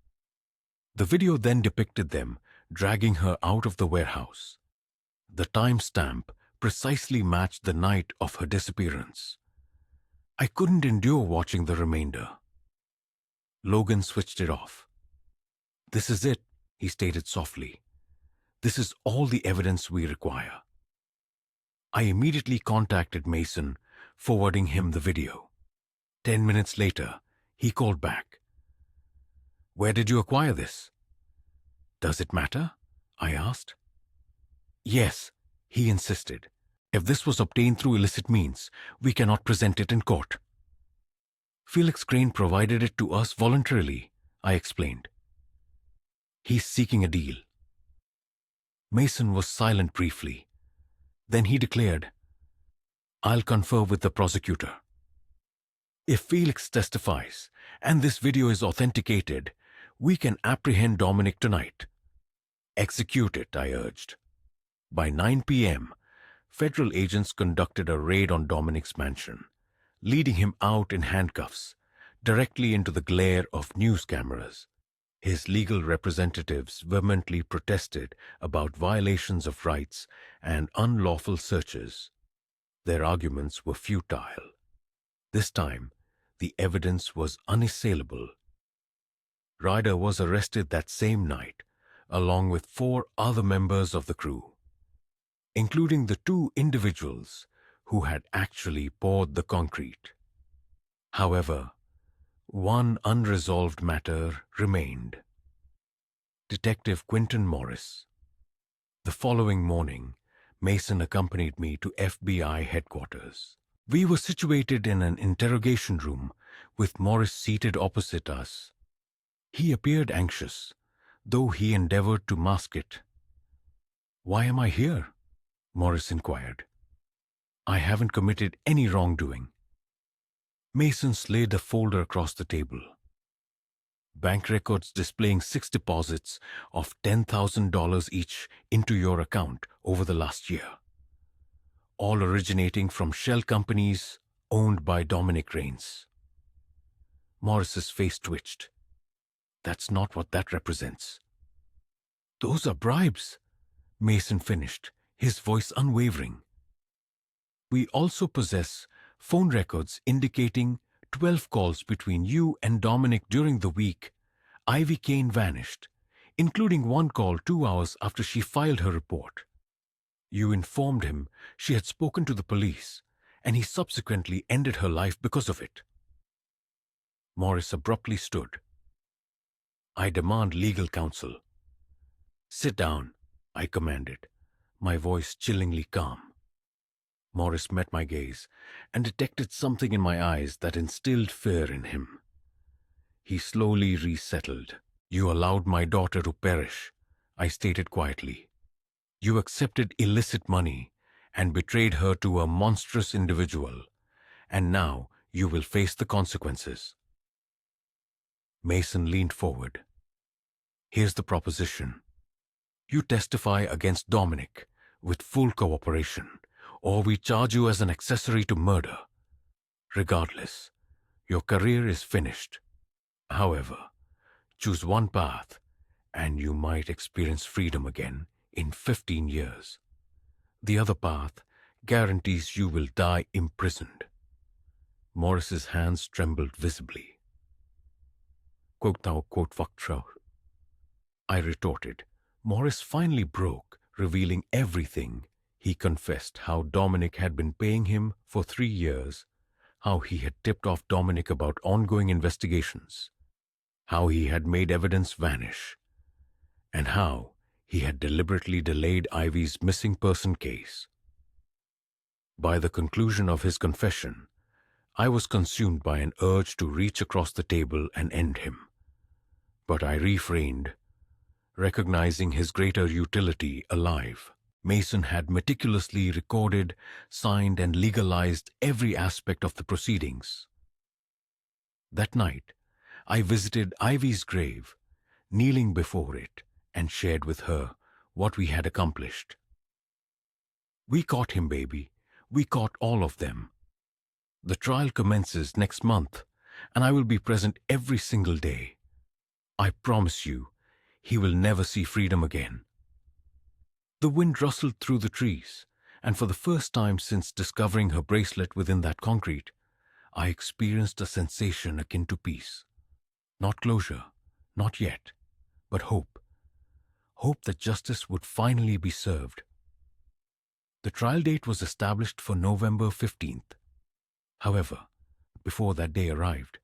The video then depicted them dragging her out of the warehouse. The timestamp precisely matched the night of her disappearance. I couldn't endure watching the remainder. Logan switched it off. This is it, he stated softly. This is all the evidence we require. I immediately contacted Mason, forwarding him the video. 10 minutes later, he called back. Where did you acquire this? Does it matter? I asked. Yes, he insisted. If this was obtained through illicit means, we cannot present it in court. Felix Crane provided it to us voluntarily, I explained. He's seeking a deal. Mason was silent briefly. Then he declared, I'll confer with the prosecutor. If Felix testifies, and this video is authenticated, we can apprehend Dominic tonight. Execute it, I urged. By 9 p.m., federal agents conducted a raid on Dominic's mansion, leading him out in handcuffs, directly into the glare of news cameras. His legal representatives vehemently protested about violations of rights and unlawful searches. Their arguments were futile. This time, the evidence was unassailable. Ryder was arrested that same night, along with 4 other members of the crew, including the 2 individuals who had actually poured the concrete. However, one unresolved matter remained. Detective Quinton Morris. The following morning, Mason accompanied me to FBI headquarters. We were situated in an interrogation room with Morris seated opposite us. He appeared anxious, though he endeavored to mask it. "Why am I here?" Morris inquired. "I haven't committed any wrongdoing." Mason slid a folder across the table. "Bank records displaying 6 deposits of $10,000 each into your account over the last year, all originating from shell companies owned by Dominic Raines." Morris's face twitched. "That's not what that represents." "Those are bribes," Mason finished, his voice unwavering. "We also possess phone records indicating 12 calls between you and Dominic during the week Ivy Kane vanished, including one call 2 hours after she filed her report. You informed him she had spoken to the police, and he subsequently ended her life because of it." Morris abruptly stood. "I demand legal counsel." "Sit down," I commanded, my voice chillingly calm. Morris met my gaze and detected something in my eyes that instilled fear in him. He slowly resettled. "You allowed my daughter to perish," I stated quietly. "You accepted illicit money and betrayed her to a monstrous individual, and now you will face the consequences." Mason leaned forward. "Here's the proposition. You testify against Dominic with full cooperation, or we charge you as an accessory to murder. Regardless, your career is finished. However, choose one path, and you might experience freedom again in 15 years. The other path guarantees you will die imprisoned." Morris's hands trembled visibly. "Quote thou, quote factro," I retorted. Morris finally broke, revealing everything. He confessed how Dominic had been paying him for 3 years, how he had tipped off Dominic about ongoing investigations, how he had made evidence vanish, and how he had deliberately delayed Ivy's missing person case. By the conclusion of his confession, I was consumed by an urge to reach across the table and end him. But I refrained, recognizing his greater utility alive. Mason had meticulously recorded, signed, and legalized every aspect of the proceedings. That night, I visited Ivy's grave, kneeling before it, and shared with her what we had accomplished. "We caught him, baby. We caught all of them. The trial commences next month, and I will be present every single day. I promise you, he will never see freedom again." The wind rustled through the trees, and for the first time since discovering her bracelet within that concrete, I experienced a sensation akin to peace. Not closure, not yet, but hope. Hope that justice would finally be served. The trial date was established for November 15th. However, before that day arrived,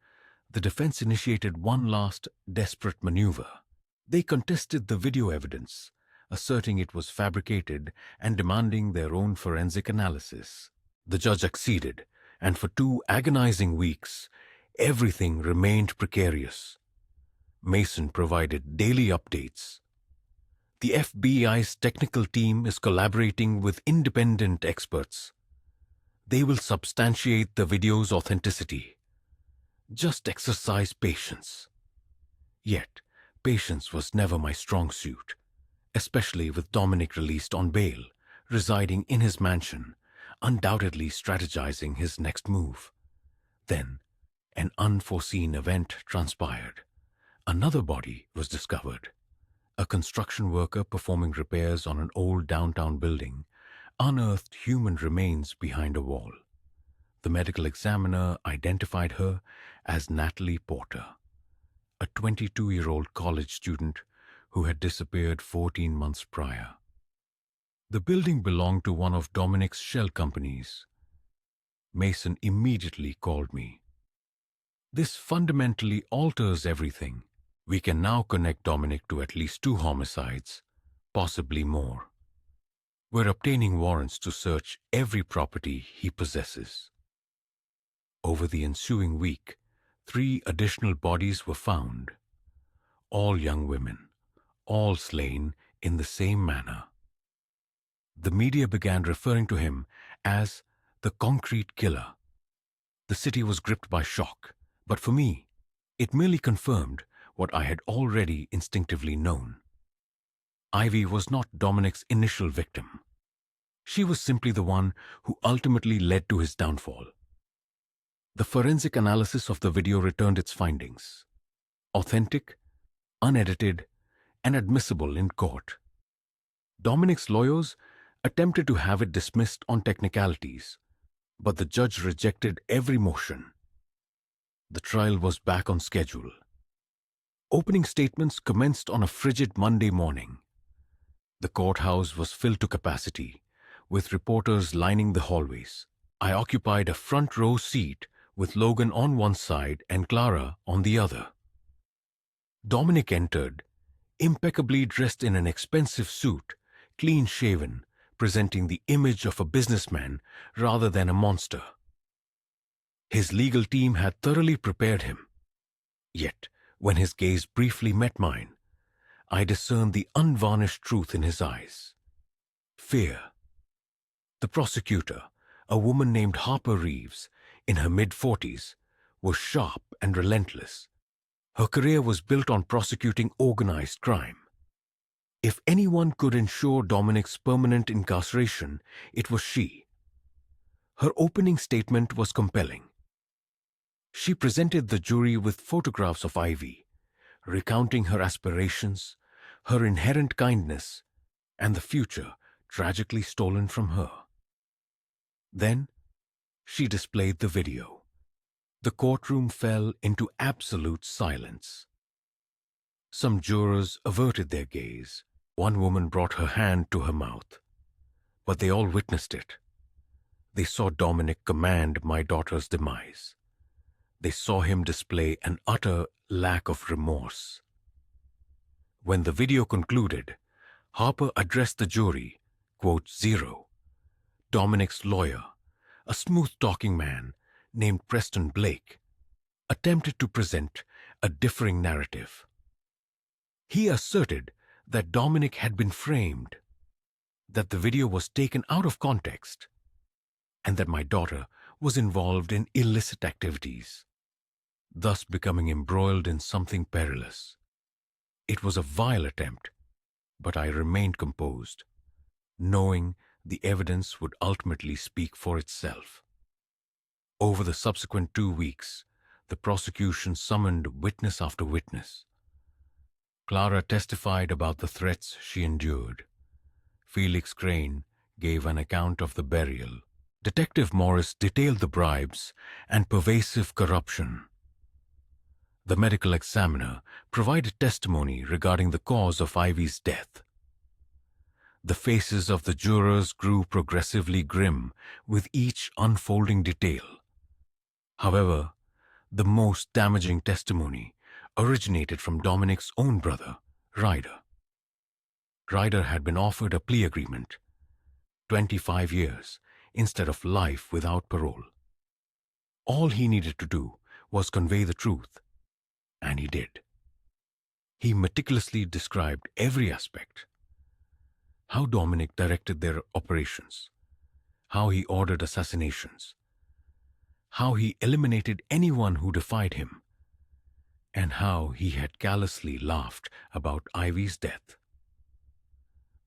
the defense initiated one last, desperate maneuver. They contested the video evidence, asserting it was fabricated and demanding their own forensic analysis. The judge acceded, and for 2 agonizing weeks, everything remained precarious. Mason provided daily updates. The FBI's technical team is collaborating with independent experts. They will substantiate the video's authenticity. Just exercise patience. Yet, patience was never my strong suit, especially with Dominic released on bail, residing in his mansion, undoubtedly strategizing his next move. Then, an unforeseen event transpired. Another body was discovered. A construction worker performing repairs on an old downtown building unearthed human remains behind a wall. The medical examiner identified her as Natalie Porter, a 22-year-old college student who had disappeared 14 months prior. The building belonged to one of Dominic's shell companies. Mason immediately called me. "This fundamentally alters everything. We can now connect Dominic to at least 2 homicides, possibly more. We're obtaining warrants to search every property he possesses." Over the ensuing week, 3 additional bodies were found, all young women, all slain in the same manner. The media began referring to him as the concrete killer. The city was gripped by shock, but for me, it merely confirmed what I had already instinctively known. Ivy was not Dominic's initial victim. She was simply the one who ultimately led to his downfall. The forensic analysis of the video returned its findings: authentic, unedited, and admissible in court. Dominic's lawyers attempted to have it dismissed on technicalities, but the judge rejected every motion. The trial was back on schedule. Opening statements commenced on a frigid Monday morning. The courthouse was filled to capacity, with reporters lining the hallways. I occupied a front row seat with Logan on one side and Clara on the other. Dominic entered, impeccably dressed in an expensive suit, clean-shaven, presenting the image of a businessman rather than a monster. His legal team had thoroughly prepared him. Yet, when his gaze briefly met mine, I discerned the unvarnished truth in his eyes: fear. The prosecutor, a woman named Harper Reeves, in her mid-40s, was sharp and relentless. Her career was built on prosecuting organized crime. If anyone could ensure Dominic's permanent incarceration, it was she. Her opening statement was compelling. She presented the jury with photographs of Ivy, recounting her aspirations, her inherent kindness, and the future tragically stolen from her. Then, she displayed the video. The courtroom fell into absolute silence. Some jurors averted their gaze. One woman brought her hand to her mouth, but they all witnessed it. They saw Dominic command my daughter's demise. They saw him display an utter lack of remorse. When the video concluded, Harper addressed the jury, quote, "Zero." Dominic's lawyer, a smooth-talking man named Preston Blake, attempted to present a differing narrative. He asserted that Dominic had been framed, that the video was taken out of context, and that my daughter was involved in illicit activities, thus becoming embroiled in something perilous. It was a vile attempt, but I remained composed, knowing the evidence would ultimately speak for itself. Over the subsequent 2 weeks, the prosecution summoned witness after witness. Clara testified about the threats she endured. Felix Crane gave an account of the burial. Detective Morris detailed the bribes and pervasive corruption. The medical examiner provided testimony regarding the cause of Ivy's death. The faces of the jurors grew progressively grim with each unfolding detail. However, the most damaging testimony originated from Dominic's own brother, Ryder. Ryder had been offered a plea agreement, 25 years instead of life without parole. All he needed to do was convey the truth, and he did. He meticulously described every aspect: how Dominic directed their operations, how he ordered assassinations, how he eliminated anyone who defied him, and how he had callously laughed about Ivy's death.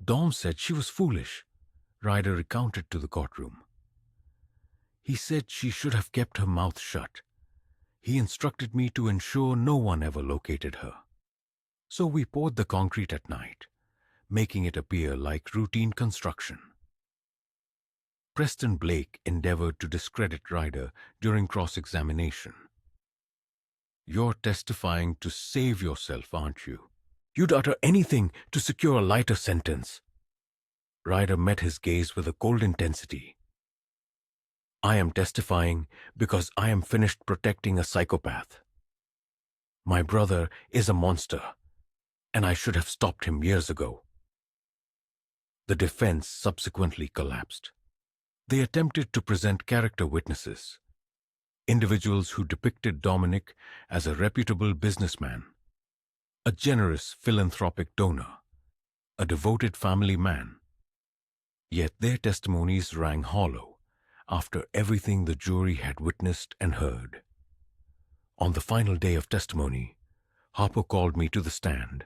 Dom said she was foolish, Ryder recounted to the courtroom. He said she should have kept her mouth shut. He instructed me to ensure no one ever located her. So we poured the concrete at night, making it appear like routine construction. Preston Blake endeavored to discredit Ryder during cross-examination. "You're testifying to save yourself, aren't you? You'd utter anything to secure a lighter sentence." Ryder met his gaze with a cold intensity. "I am testifying because I am finished protecting a psychopath. My brother is a monster, and I should have stopped him years ago." The defense subsequently collapsed. They attempted to present character witnesses. Individuals who depicted Dominic as a reputable businessman, a generous philanthropic donor, a devoted family man. Yet their testimonies rang hollow after everything the jury had witnessed and heard. On the final day of testimony, Harper called me to the stand.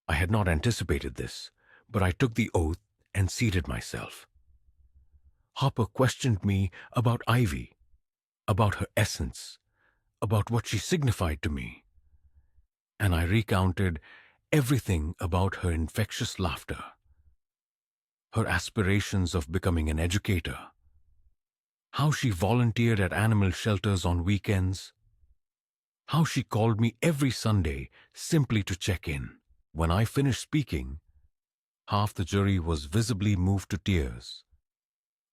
I had not anticipated this, but I took the oath and seated myself. Harper questioned me about Ivy, about her essence, about what she signified to me, and I recounted everything about her infectious laughter, her aspirations of becoming an educator, how she volunteered at animal shelters on weekends, how she called me every Sunday simply to check in. When I finished speaking, half the jury was visibly moved to tears,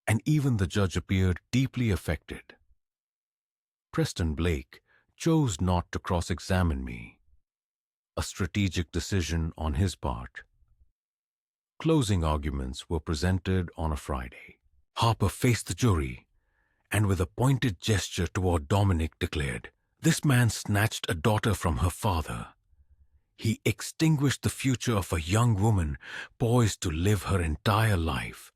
and even the judge appeared deeply affected. Preston Blake chose not to cross-examine me, a strategic decision on his part. Closing arguments were presented on a Friday. Harper faced the jury and with a pointed gesture toward Dominic declared, "This man snatched a daughter from her father. He extinguished the future of a young woman poised to live her entire life.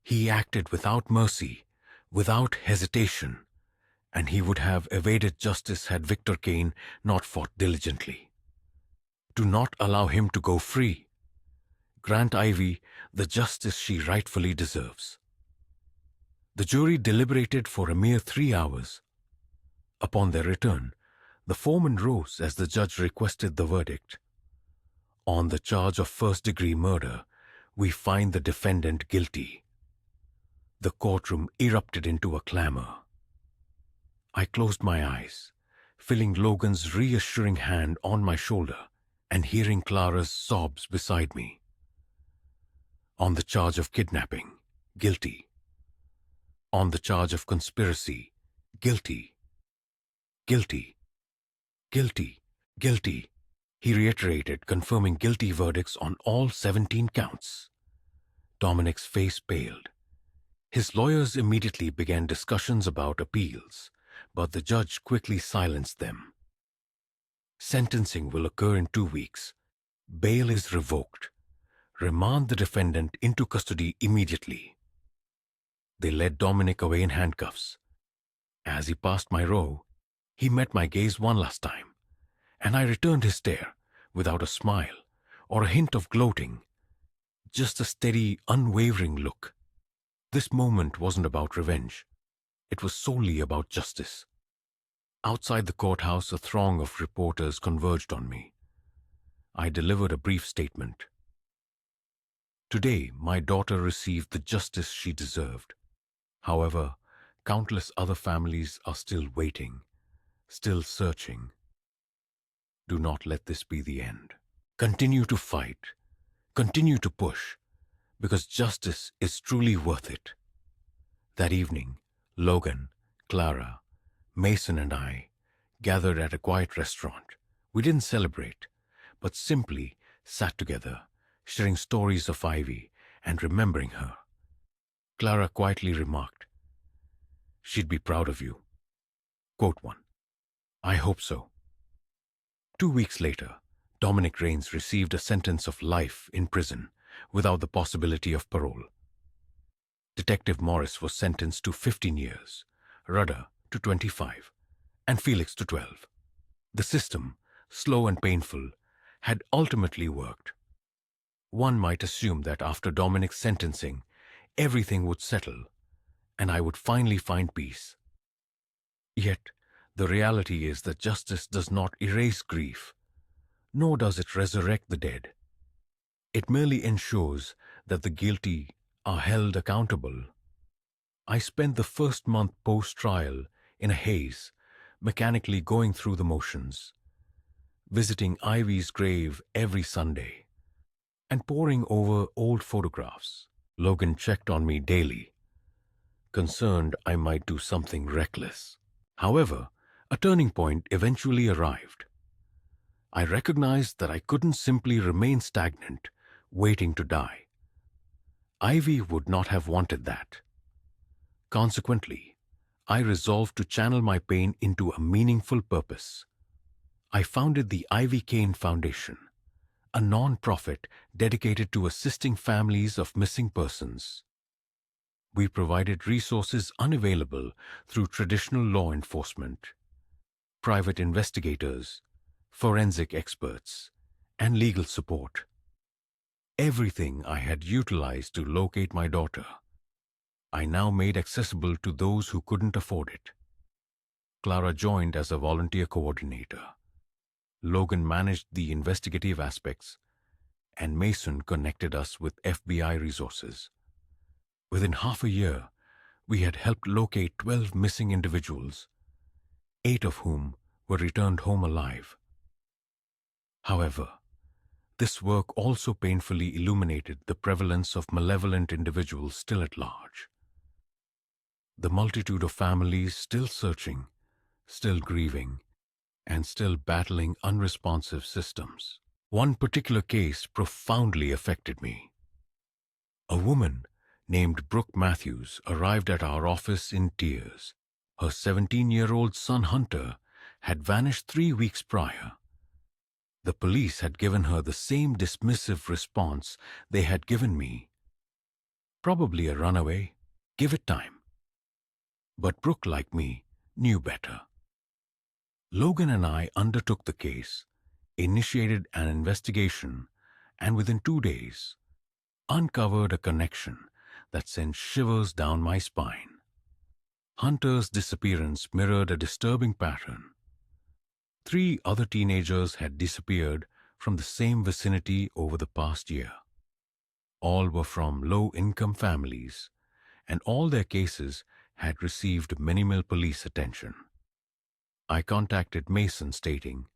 He acted without mercy, without hesitation, and he would have evaded justice had Victor Kane not fought diligently. Do not allow him to go free. Grant Ivy the justice she rightfully deserves." The jury deliberated for a mere 3 hours. Upon their return, the foreman rose as the judge requested the verdict. On the charge of first-degree murder, we find the defendant guilty. The courtroom erupted into a clamor. I closed my eyes, feeling Logan's reassuring hand on my shoulder and hearing Clara's sobs beside me. On the charge of kidnapping, guilty. On the charge of conspiracy, guilty. Guilty. Guilty. Guilty. He reiterated, confirming guilty verdicts on all 17 counts. Dominic's face paled. His lawyers immediately began discussions about appeals, but the judge quickly silenced them. Sentencing will occur in 2 weeks. Bail is revoked. Remand the defendant into custody immediately. They led Dominic away in handcuffs. As he passed my row, he met my gaze one last time, and I returned his stare without a smile or a hint of gloating, just a steady, unwavering look. This moment wasn't about revenge. It was solely about justice. Outside the courthouse, a throng of reporters converged on me. I delivered a brief statement. Today, my daughter received the justice she deserved. However, countless other families are still waiting, still searching. Do not let this be the end. Continue to fight. Continue to push, because justice is truly worth it. That evening, Logan, Clara, Mason and I gathered at a quiet restaurant. We didn't celebrate, but simply sat together, sharing stories of Ivy and remembering her. Clara quietly remarked, "She'd be proud of you." Quote 1. I hope so. 2 weeks later, Dominic Raines received a sentence of life in prison without the possibility of parole. Detective Morris was sentenced to 15 years, Rudder to 25, and Felix to 12. The system, slow and painful, had ultimately worked. One might assume that after Dominic's sentencing, everything would settle, and I would finally find peace. Yet, the reality is that justice does not erase grief, nor does it resurrect the dead. It merely ensures that the guilty are held accountable. I spent the first month post-trial in a haze, mechanically going through the motions, visiting Ivy's grave every Sunday, and poring over old photographs. Logan checked on me daily, concerned I might do something reckless. However, a turning point eventually arrived. I recognized that I couldn't simply remain stagnant, waiting to die. Ivy would not have wanted that. Consequently, I resolved to channel my pain into a meaningful purpose. I founded the Ivy Kane Foundation, a non-profit dedicated to assisting families of missing persons. We provided resources unavailable through traditional law enforcement, private investigators, forensic experts, and legal support. Everything I had utilized to locate my daughter, I now made accessible to those who couldn't afford it. Clara joined as a volunteer coordinator. Logan managed the investigative aspects, and Mason connected us with FBI resources. Within half a year, we had helped locate 12 missing individuals, 8 of whom were returned home alive. However, this work also painfully illuminated the prevalence of malevolent individuals still at large. The multitude of families still searching, still grieving, and still battling unresponsive systems. One particular case profoundly affected me. A woman named Brooke Matthews arrived at our office in tears. Her 17-year-old son Hunter had vanished 3 weeks prior. The police had given her the same dismissive response they had given me. Probably a runaway. Give it time. But Brooke, like me, knew better. Logan and I undertook the case, initiated an investigation, and within 2 days, uncovered a connection that sent shivers down my spine. Hunter's disappearance mirrored a disturbing pattern. 3 other teenagers had disappeared from the same vicinity over the past year. All were from low-income families, and all their cases had received minimal police attention. I contacted Mason stating,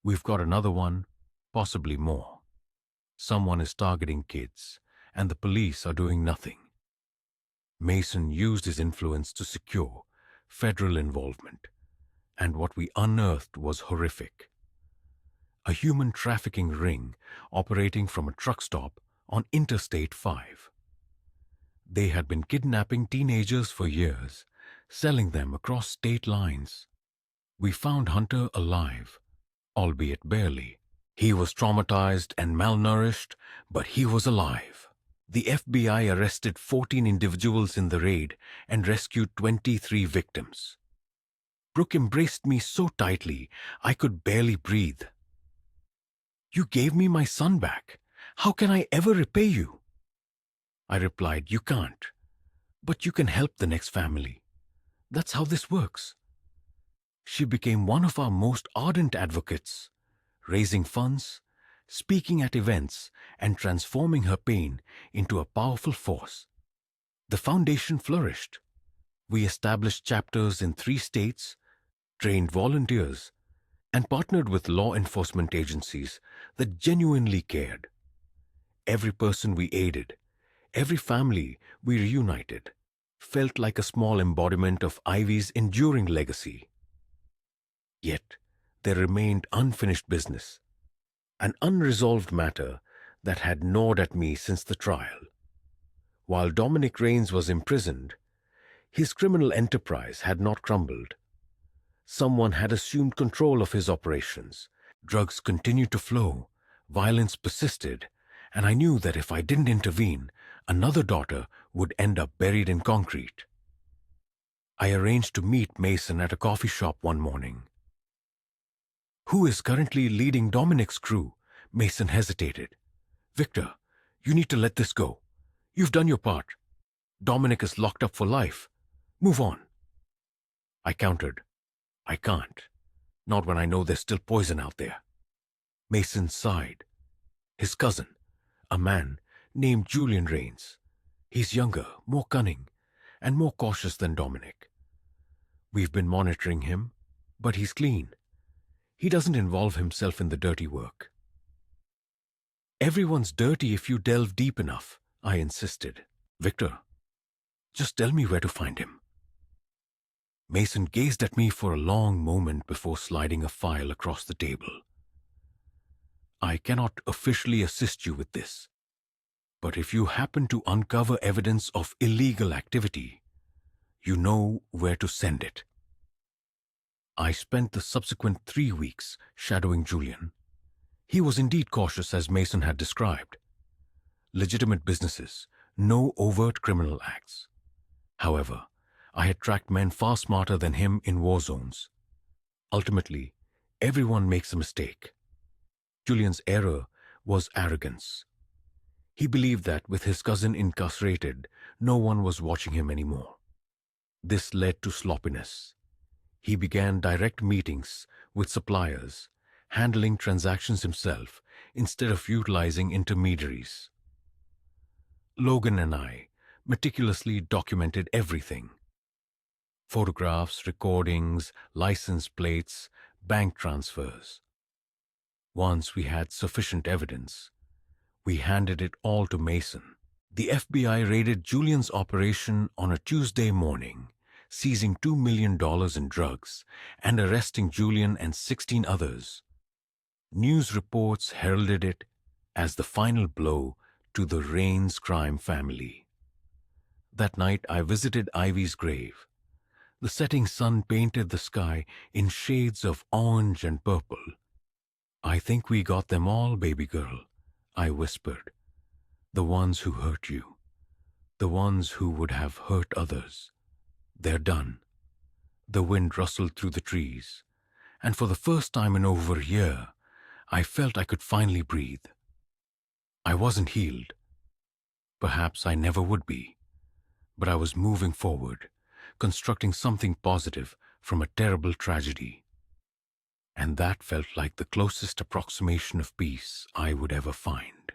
"We've got another one, possibly more. Someone is targeting kids, and the police are doing nothing." Mason used his influence to secure federal involvement, and what we unearthed was horrific. A human trafficking ring operating from a truck stop on Interstate 5. They had been kidnapping teenagers for years, selling them across state lines. We found Hunter alive, albeit barely. He was traumatized and malnourished, but he was alive. The FBI arrested 14 individuals in the raid and rescued 23 victims. Brooke embraced me so tightly I could barely breathe. "You gave me my son back. How can I ever repay you?" I replied, "You can't, but you can help the next family. That's how this works." She became one of our most ardent advocates, raising funds, speaking at events, and transforming her pain into a powerful force. The foundation flourished. We established chapters in 3 states, trained volunteers, and partnered with law enforcement agencies that genuinely cared. Every person we aided, every family we reunited, felt like a small embodiment of Ivy's enduring legacy. Yet, there remained unfinished business, an unresolved matter that had gnawed at me since the trial. While Dominic Raines was imprisoned, his criminal enterprise had not crumbled. Someone had assumed control of his operations. Drugs continued to flow, violence persisted, and I knew that if I didn't intervene, another daughter would end up buried in concrete. I arranged to meet Mason at a coffee shop one morning. "Who is currently leading Dominic's crew?" Mason hesitated. "Victor, you need to let this go. You've done your part. Dominic is locked up for life. Move on." I countered, "I can't. Not when I know there's still poison out there." Mason sighed. "His cousin, a man named Julian Raines. He's younger, more cunning, and more cautious than Dominic. We've been monitoring him, but he's clean. He doesn't involve himself in the dirty work." "Everyone's dirty if you delve deep enough," I insisted. "Victor, just tell me where to find him." Mason gazed at me for a long moment before sliding a file across the table. "I cannot officially assist you with this, but if you happen to uncover evidence of illegal activity, You know where to send it. I spent the subsequent 3 weeks shadowing Julian. He was indeed cautious as Mason had described. Legitimate businesses, no overt criminal acts. However, I had tracked men far smarter than him in war zones. Ultimately, everyone makes a mistake. Julian's error was arrogance. He believed that with his cousin incarcerated, no one was watching him anymore. This led to sloppiness. He began direct meetings with suppliers, handling transactions himself instead of utilizing intermediaries. Logan and I meticulously documented everything. Photographs, recordings, license plates, bank transfers. Once we had sufficient evidence, we handed it all to Mason. The FBI raided Julian's operation on a Tuesday morning, seizing $2 million in drugs and arresting Julian and 16 others. News reports heralded it as the final blow to the Rains crime family. That night I visited Ivy's grave. The setting sun painted the sky in shades of orange and purple. "I think we got them all, baby girl," I whispered. "The ones who hurt you. The ones who would have hurt others. They're done." The wind rustled through the trees, and for the first time in over a year, I felt I could finally breathe. I wasn't healed. Perhaps I never would be. But I was moving forward, constructing something positive from a terrible tragedy. And that felt like the closest approximation of peace I would ever find.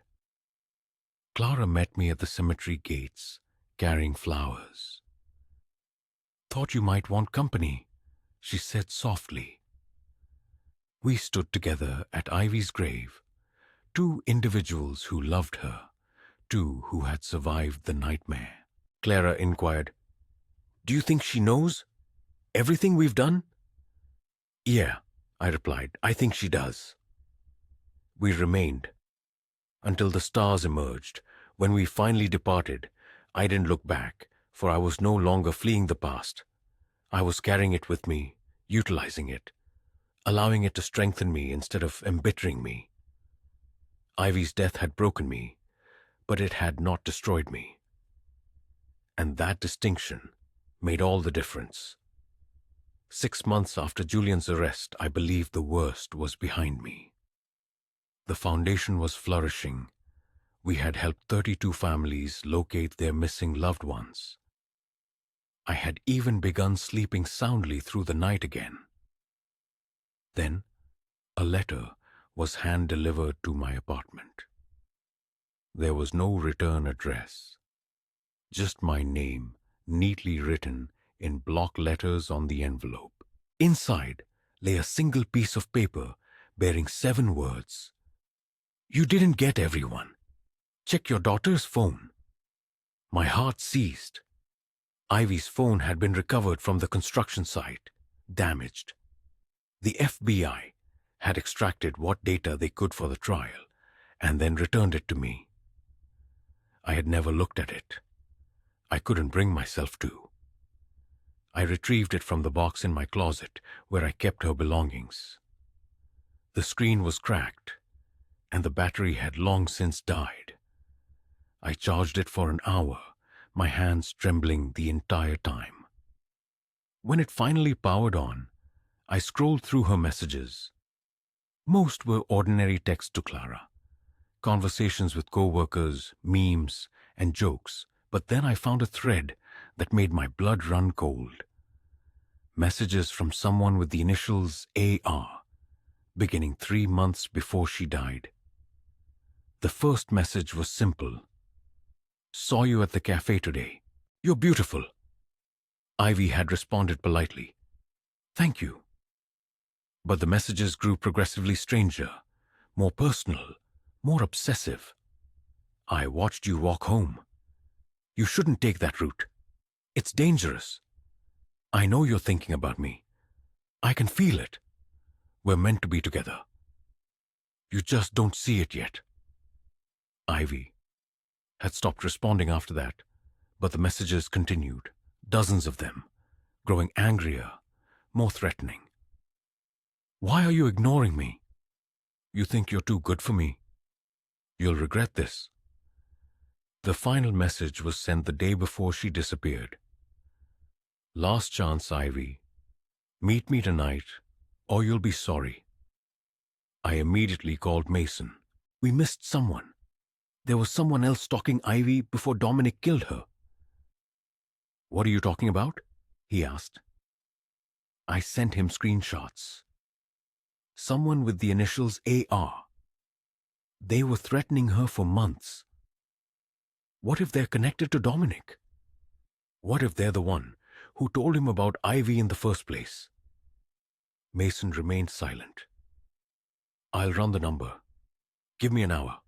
Clara met me at the cemetery gates, carrying flowers. "Thought you might want company," she said softly. We stood together at Ivy's grave, two individuals who loved her, two who had survived the nightmare. Clara inquired, "Do you think she knows everything we've done?" "Yeah," I replied, "I think she does." We remained until the stars emerged. When we finally departed, I didn't look back, for I was no longer fleeing the past. I was carrying it with me, utilizing it, allowing it to strengthen me instead of embittering me. Ivy's death had broken me, but it had not destroyed me. And that distinction made all the difference. 6 months after Julian's arrest, I believed the worst was behind me. The foundation was flourishing. We had helped 32 families locate their missing loved ones. I had even begun sleeping soundly through the night again. Then, a letter was hand-delivered to my apartment. There was no return address, just my name neatly written in block letters on the envelope. Inside lay a single piece of paper bearing 7 words. "You didn't get everyone. Check your daughter's phone." My heart seized. Ivy's phone had been recovered from the construction site, damaged. The FBI had extracted what data they could for the trial and then returned it to me. I had never looked at it. I couldn't bring myself to. I retrieved it from the box in my closet where I kept her belongings. The screen was cracked, and the battery had long since died. I charged it for an hour, my hands trembling the entire time. When it finally powered on, I scrolled through her messages. Most were ordinary texts to Clara, conversations with co-workers, memes, and jokes, but then I found a thread that made my blood run cold. Messages from someone with the initials AR, beginning 3 months before she died. The first message was simple. "Saw you at the cafe today. You're beautiful." Ivy had responded politely. "Thank you." But the messages grew progressively stranger, more personal, more obsessive. "I watched you walk home. You shouldn't take that route. It's dangerous. I know you're thinking about me. I can feel it. We're meant to be together. You just don't see it yet." Ivy had stopped responding after that, but the messages continued, Dozens of them, growing angrier, more threatening. Why are you ignoring me? You think you're too good for me? You'll regret this. The final message was sent the day before she disappeared. Last chance, Ivy. Meet me tonight, or you'll be sorry. I immediately called Mason. We missed someone. There was someone else stalking Ivy before Dominic killed her. What are you talking about? He asked. I sent him screenshots. Someone with the initials AR. They were threatening her for months. What if they're connected to Dominic? What if they're the one who told him about Ivy in the first place? Mason remained silent. I'll run the number. Give me an hour.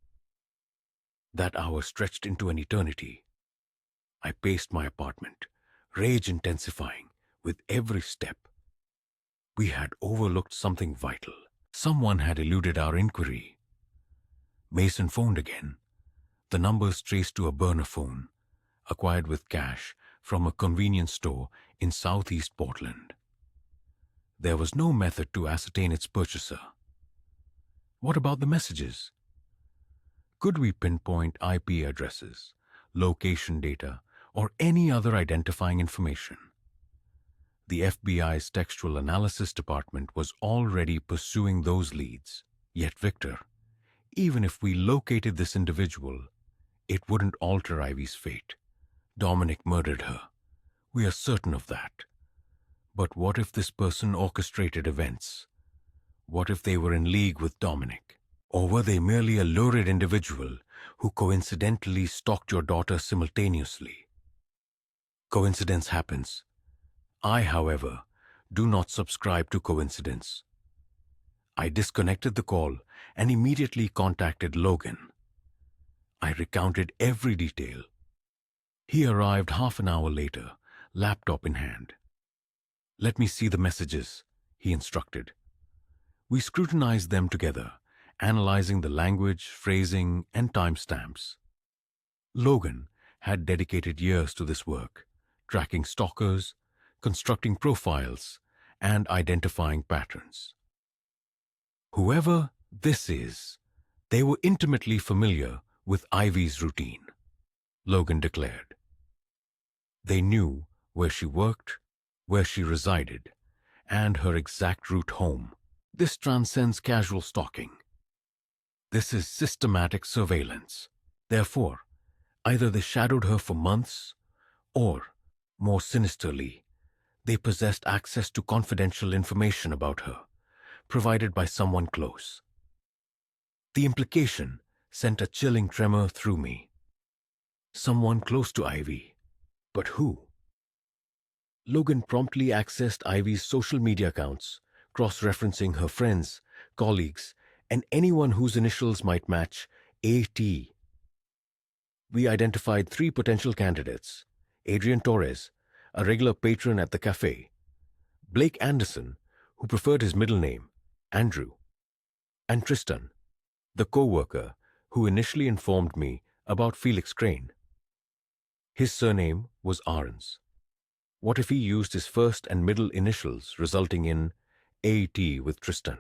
That hour stretched into an eternity. I paced my apartment, rage intensifying with every step. We had overlooked something vital. Someone had eluded our inquiry. Mason phoned again. The numbers traced to a burner phone, acquired with cash from a convenience store in southeast Portland. There was no method to ascertain its purchaser. What about the messages? Could we pinpoint IP addresses, location data, or any other identifying information? The FBI's textual analysis department was already pursuing those leads. Yet, Victor, even if we located this individual, it wouldn't alter Ivy's fate. Dominic murdered her. We are certain of that. But what if this person orchestrated events? What if they were in league with Dominic? Or were they merely a lurid individual who coincidentally stalked your daughter simultaneously? Coincidence happens. I, however, do not subscribe to coincidence. I disconnected the call and immediately contacted Logan. I recounted every detail. He arrived half an hour later, laptop in hand. Let me see the messages, he instructed. We scrutinized them together, analyzing the language, phrasing, and timestamps. Logan had dedicated years to this work, tracking stalkers, constructing profiles, and identifying patterns. Whoever this is, they were intimately familiar with Ivy's routine, Logan declared. They knew where she worked, where she resided, and her exact route home. This transcends casual stalking. This is systematic surveillance. Therefore, either they shadowed her for months, or, more sinisterly, they possessed access to confidential information about her, provided by someone close. The implication sent a chilling tremor through me. Someone close to Ivy. But who? Logan promptly accessed Ivy's social media accounts, cross-referencing her friends, colleagues, and anyone whose initials might match AT. We identified 3 potential candidates: Adrian Torres, a regular patron at the cafe; Blake Anderson, who preferred his middle name, Andrew; and Tristan, the co-worker who initially informed me about Felix Crane. His surname was Ahrens. What if he used his first and middle initials, resulting in AT with Tristan?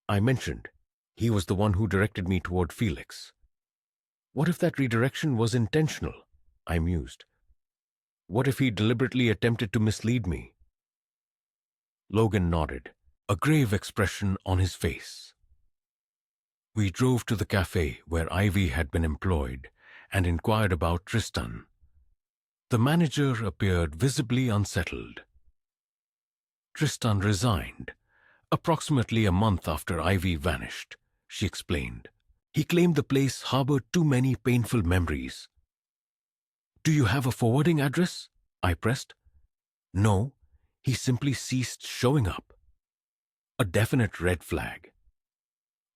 I mentioned he was the one who directed me toward Felix. What if that redirection was intentional? I mused. What if he deliberately attempted to mislead me? Logan nodded, a grave expression on his face. We drove to the cafe where Ivy had been employed and inquired about Tristan. The manager appeared visibly unsettled. Tristan resigned approximately a month after Ivy vanished, she explained. He claimed the place harbored too many painful memories. Do you have a forwarding address? I pressed. No, he simply ceased showing up. A definite red flag.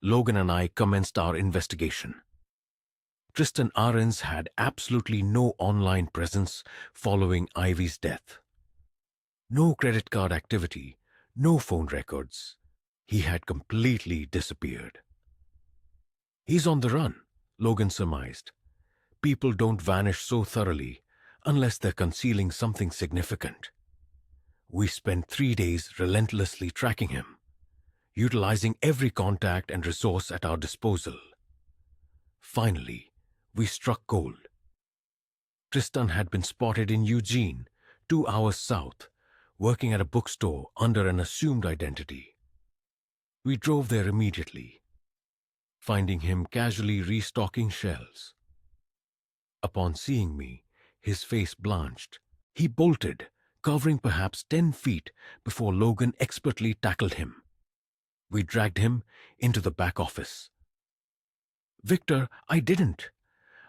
Logan and I commenced our investigation. Tristan Ahrens had absolutely no online presence following Ivy's death. No credit card activity, no phone records. He had completely disappeared. He's on the run, Logan surmised. People don't vanish so thoroughly unless they're concealing something significant. We spent 3 days relentlessly tracking him, utilizing every contact and resource at our disposal. Finally, we struck gold. Tristan had been spotted in Eugene, 2 hours south, working at a bookstore under an assumed identity. We drove there immediately, finding him casually restocking shelves. Upon seeing me, his face blanched. He bolted, covering perhaps 10 feet before Logan expertly tackled him. We dragged him into the back office. "Victor, I didn't.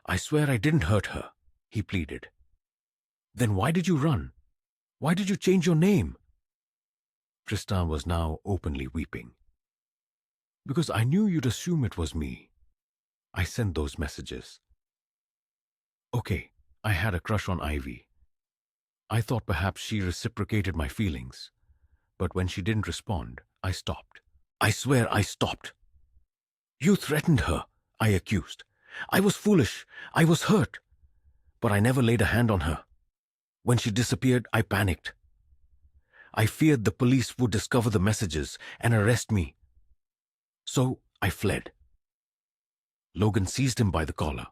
I swear I didn't hurt her," he pleaded. "Then why did you run? Why did you change your name?" Tristan was now openly weeping. "Because I knew you'd assume it was me. I sent those messages. Okay, I had a crush on Ivy. I thought perhaps she reciprocated my feelings, but when she didn't respond, I stopped. I swear I stopped. You threatened her," I accused. "I was foolish. I was hurt. But I never laid a hand on her. When she disappeared, I panicked. I feared the police would discover the messages and arrest me. So I fled." Logan seized him by the collar.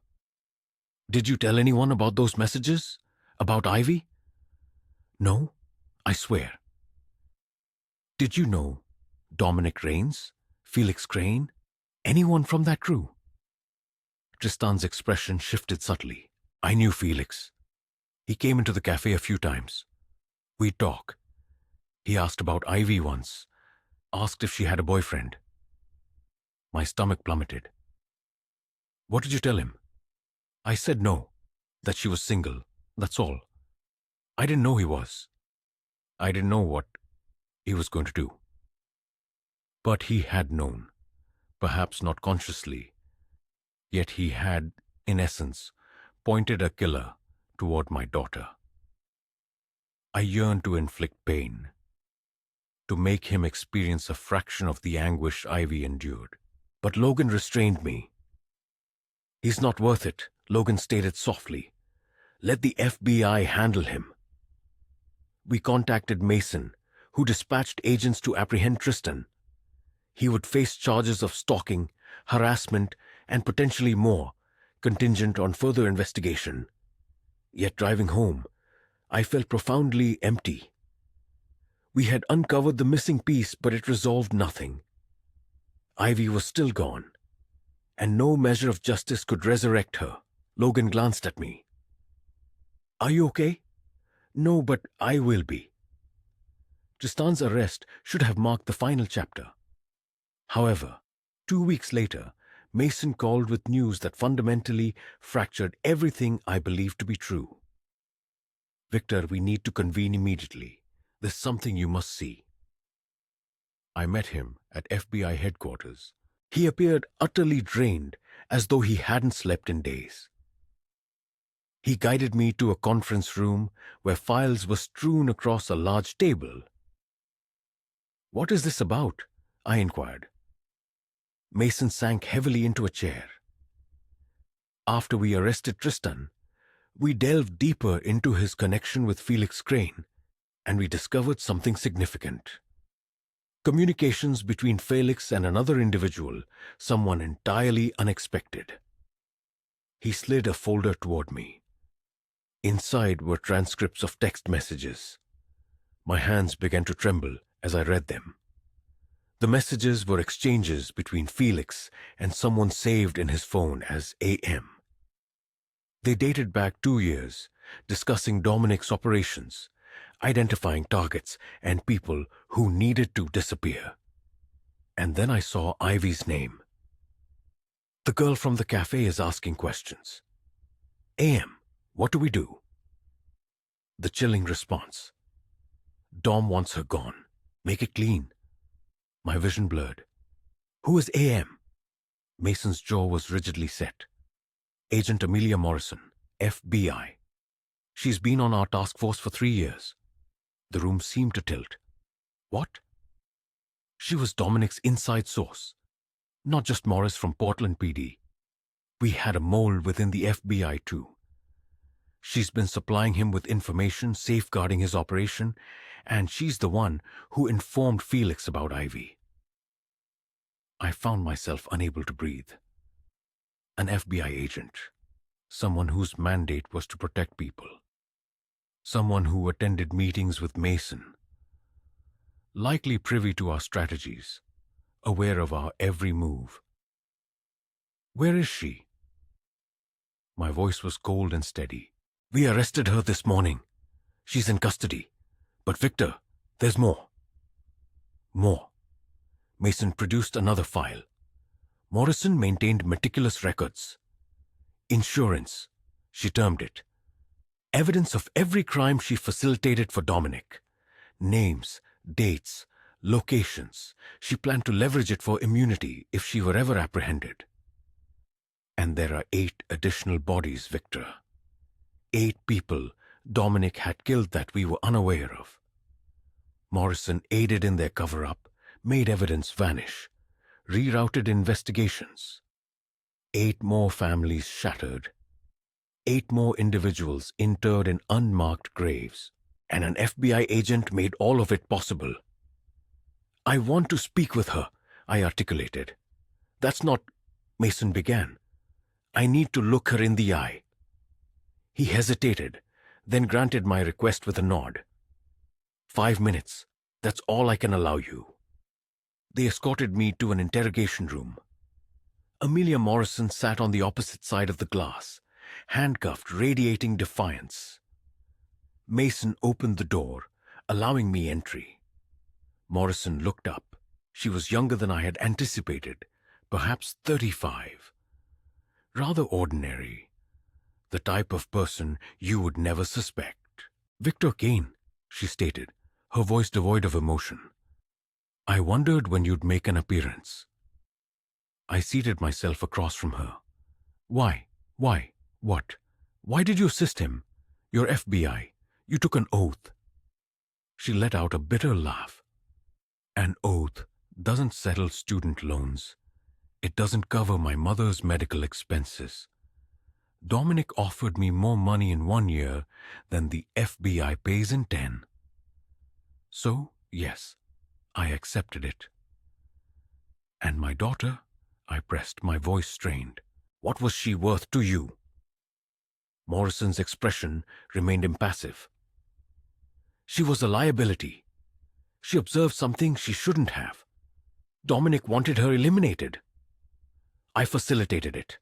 "Did you tell anyone about those messages? About Ivy?" "No, I swear." "Did you know Dominic Raines, Felix Crane, anyone from that crew?" Tristan's expression shifted subtly. "I knew Felix. He came into the cafe a few times. We'd talk. He asked about Ivy once, asked if she had a boyfriend." My stomach plummeted. "What did you tell him?" "I said no, that she was single, that's all. I didn't know he was. I didn't know what he was going to do." But he had known, perhaps not consciously, yet he had, in essence, pointed a killer toward my daughter. I yearned to inflict pain, to make him experience a fraction of the anguish Ivy endured. But Logan restrained me. "He's not worth it," Logan stated softly. "Let the FBI handle him." We contacted Mason, who dispatched agents to apprehend Tristan. He would face charges of stalking, harassment, and potentially more, contingent on further investigation. Yet driving home, I felt profoundly empty. We had uncovered the missing piece, but it resolved nothing. Ivy was still gone, and no measure of justice could resurrect her. Logan glanced at me. "Are you okay?" "No, but I will be." Tristan's arrest should have marked the final chapter. However, 2 weeks later, Mason called with news that fundamentally fractured everything I believed to be true. "Victor, we need to convene immediately. There's something you must see." I met him at FBI headquarters. He appeared utterly drained, as though he hadn't slept in days. He guided me to a conference room where files were strewn across a large table. "What is this about?" I inquired. Mason sank heavily into a chair. "After we arrested Tristan, we delved deeper into his connection with Felix Crane, and we discovered something significant. Communications between Felix and another individual, someone entirely unexpected." He slid a folder toward me. Inside were transcripts of text messages. My hands began to tremble as I read them. The messages were exchanges between Felix and someone saved in his phone as AM. They dated back 2 years, discussing Dominic's operations, identifying targets and people who needed to disappear. And then I saw Ivy's name. "The girl from the cafe is asking questions. AM, what do we do?" The chilling response. "Dom wants her gone. Make it clean." My vision blurred. "Who is AM?" Mason's jaw was rigidly set. "Agent Amelia Morrison, FBI. She's been on our task force for 3 years. The room seemed to tilt. What? She was Dominic's inside source, not just Morris from Portland PD. We had a mole within the FBI too. She's been supplying him with information, safeguarding his operation, and she's the one who informed Felix about Ivy. I found myself unable to breathe. An FBI agent, someone whose mandate was to protect people, someone who attended meetings with Mason, likely privy to our strategies, aware of our every move. Where is she? My voice was cold and steady. We arrested her this morning. She's in custody. But Victor, there's more. More. Mason produced another file. Morrison maintained meticulous records. Insurance, she termed it. Evidence of every crime she facilitated for Dominic. Names, dates, locations. She planned to leverage it for immunity if she were ever apprehended. And there are 8 additional bodies, Victor. 8 people Dominic had killed that we were unaware of. Morrison aided in their cover-up, made evidence vanish, rerouted investigations. 8 more families shattered. 8 more individuals interred in unmarked graves. And an FBI agent made all of it possible. I want to speak with her, I articulated. That's not, Mason began. I need to look her in the eye. He hesitated, then granted my request with a nod. 5 minutes, that's all I can allow you. They escorted me to an interrogation room. Amelia Morrison sat on the opposite side of the glass, handcuffed, radiating defiance. Mason opened the door, allowing me entry. Morrison looked up. She was younger than I had anticipated, perhaps 35. Rather ordinary. The type of person you would never suspect. Victor Kane, she stated, her voice devoid of emotion. I wondered when you'd make an appearance. I seated myself across from her. Why? What? Why did you assist him? You're FBI. You took an oath. She let out a bitter laugh. An oath doesn't settle student loans. It doesn't cover my mother's medical expenses. Dominic offered me more money in 1 year than the FBI pays in 10. So, yes, I accepted it. And my daughter, I pressed, my voice strained. What was she worth to you? Morrison's expression remained impassive. She was a liability. She observed something she shouldn't have. Dominic wanted her eliminated. I facilitated it.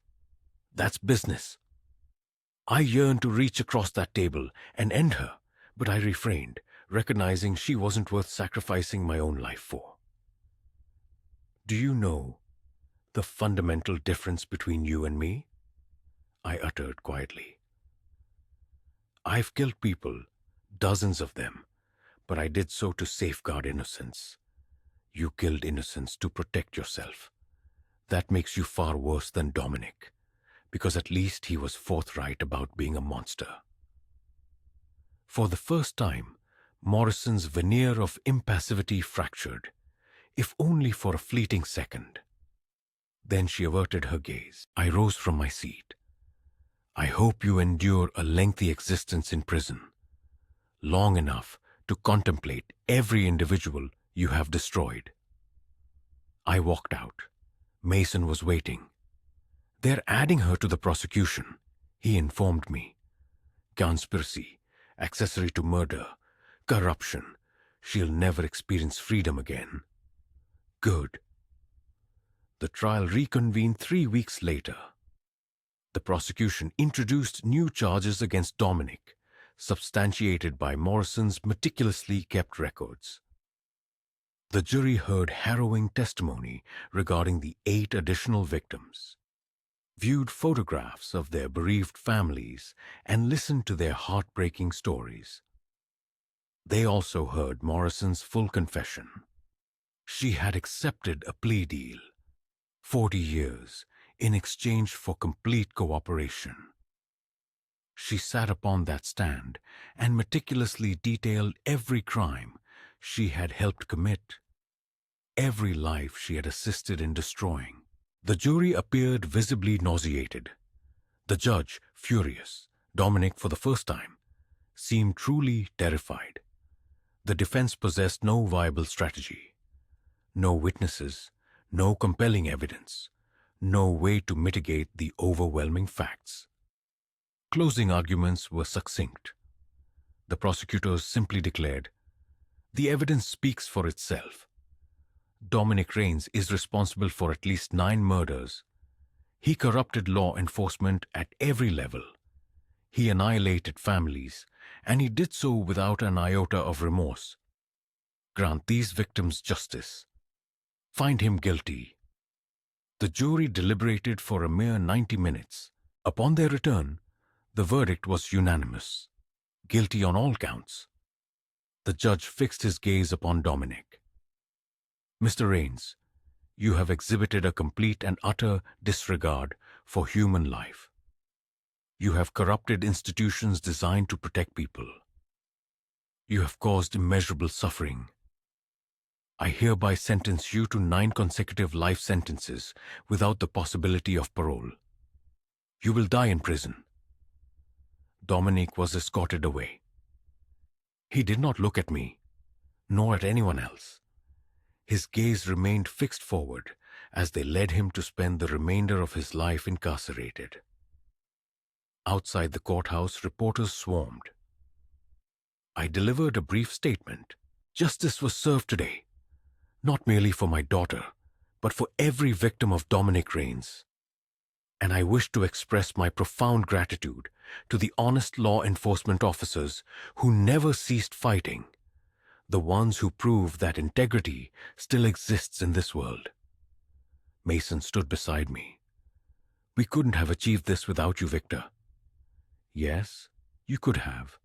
That's business. I yearned to reach across that table and end her, but I refrained, recognizing she wasn't worth sacrificing my own life for. Do you know the fundamental difference between you and me? I uttered quietly. I've killed people, dozens of them, but I did so to safeguard innocence. You killed innocence to protect yourself. That makes you far worse than Dominic, because at least he was forthright about being a monster. For the first time, Morrison's veneer of impassivity fractured, if only for a fleeting second. Then she averted her gaze. I rose from my seat. I hope you endure a lengthy existence in prison, long enough to contemplate every individual you have destroyed. I walked out. Mason was waiting. They're adding her to the prosecution, he informed me. Conspiracy, accessory to murder, corruption. She'll never experience freedom again. Good. The trial reconvened 3 weeks later. The prosecution introduced new charges against Dominic, substantiated by Morrison's meticulously kept records. The jury heard harrowing testimony regarding the 8 additional victims, viewed photographs of their bereaved families, and listened to their heartbreaking stories. They also heard Morrison's full confession. She had accepted a plea deal, 40 years, in exchange for complete cooperation. She sat upon that stand and meticulously detailed every crime she had helped commit, every life she had assisted in destroying. The jury appeared visibly nauseated. The judge, furious, Dominic, for the first time, seemed truly terrified. The defense possessed no viable strategy, no witnesses, no compelling evidence, no way to mitigate the overwhelming facts. Closing arguments were succinct. The prosecutors simply declared, "The evidence speaks for itself. Dominic Raines is responsible for at least 9 murders. He corrupted law enforcement at every level. He annihilated families, and he did so without an iota of remorse. Grant these victims justice. Find him guilty." The jury deliberated for a mere 90 minutes. Upon their return, the verdict was unanimous. Guilty on all counts. The judge fixed his gaze upon Dominic. "Mr. Raines, you have exhibited a complete and utter disregard for human life. You have corrupted institutions designed to protect people. You have caused immeasurable suffering. I hereby sentence you to 9 consecutive life sentences without the possibility of parole. You will die in prison." Dominic was escorted away. He did not look at me, nor at anyone else. His gaze remained fixed forward as they led him to spend the remainder of his life incarcerated. Outside the courthouse, reporters swarmed. I delivered a brief statement. Justice was served today, not merely for my daughter, but for every victim of Dominic Raines. And I wish to express my profound gratitude to the honest law enforcement officers who never ceased fighting, the ones who prove that integrity still exists in this world. Mason stood beside me. "We couldn't have achieved this without you, Victor." "Yes, you could have.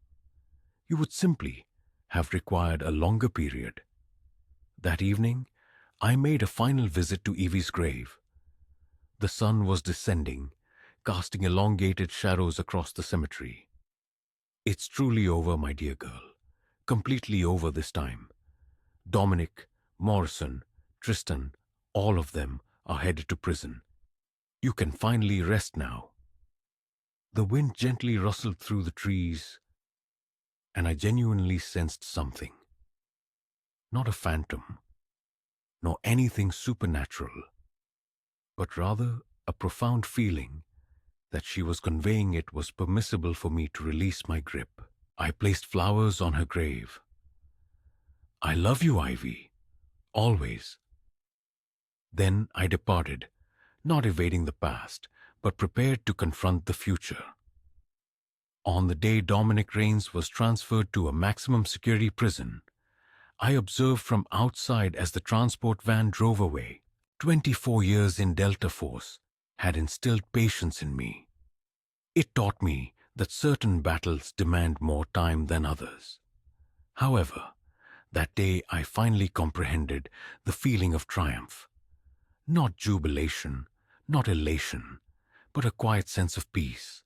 You would simply have required a longer period." That evening, I made a final visit to Evie's grave. The sun was descending, casting elongated shadows across the cemetery. "It's truly over, my dear girl. Completely over this time. Dominic, Morrison, Tristan, all of them are headed to prison. You can finally rest now." The wind gently rustled through the trees, and I genuinely sensed something. Not a phantom, nor anything supernatural, but rather a profound feeling that she was conveying it was permissible for me to release my grip. I placed flowers on her grave. "I love you, Ivy. Always." Then I departed, not evading the past, but prepared to confront the future. On the day Dominic Raines was transferred to a maximum security prison, I observed from outside as the transport van drove away. 24 years in Delta Force had instilled patience in me. It taught me that certain battles demand more time than others. However, that day I finally comprehended the feeling of triumph. Not jubilation, not elation, but a quiet sense of peace.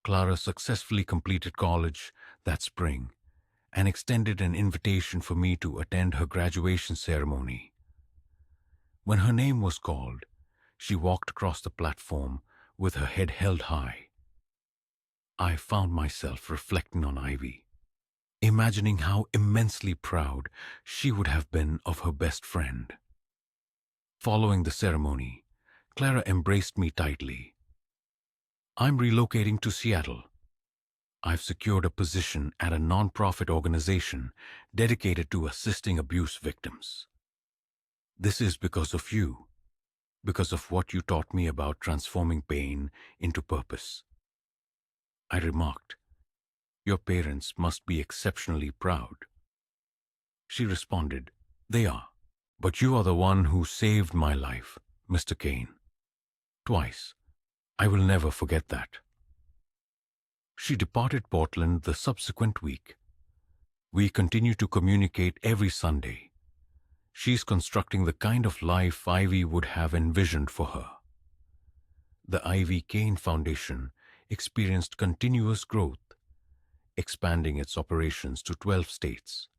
Clara successfully completed college that spring and extended an invitation for me to attend her graduation ceremony. When her name was called, she walked across the platform with her head held high. I found myself reflecting on Ivy, imagining how immensely proud she would have been of her best friend. Following the ceremony, Clara embraced me tightly. "I'm relocating to Seattle. I've secured a position at a non-profit organization dedicated to assisting abuse victims. This is because of you, because of what you taught me about transforming pain into purpose." I remarked, "Your parents must be exceptionally proud." She responded, "They are. But you are the one who saved my life, Mr. Kane. Twice. I will never forget that." She departed Portland the subsequent week. We continue to communicate every Sunday. She's constructing the kind of life Ivy would have envisioned for her. The Ivy Kane Foundation experienced continuous growth, expanding its operations to 12 states.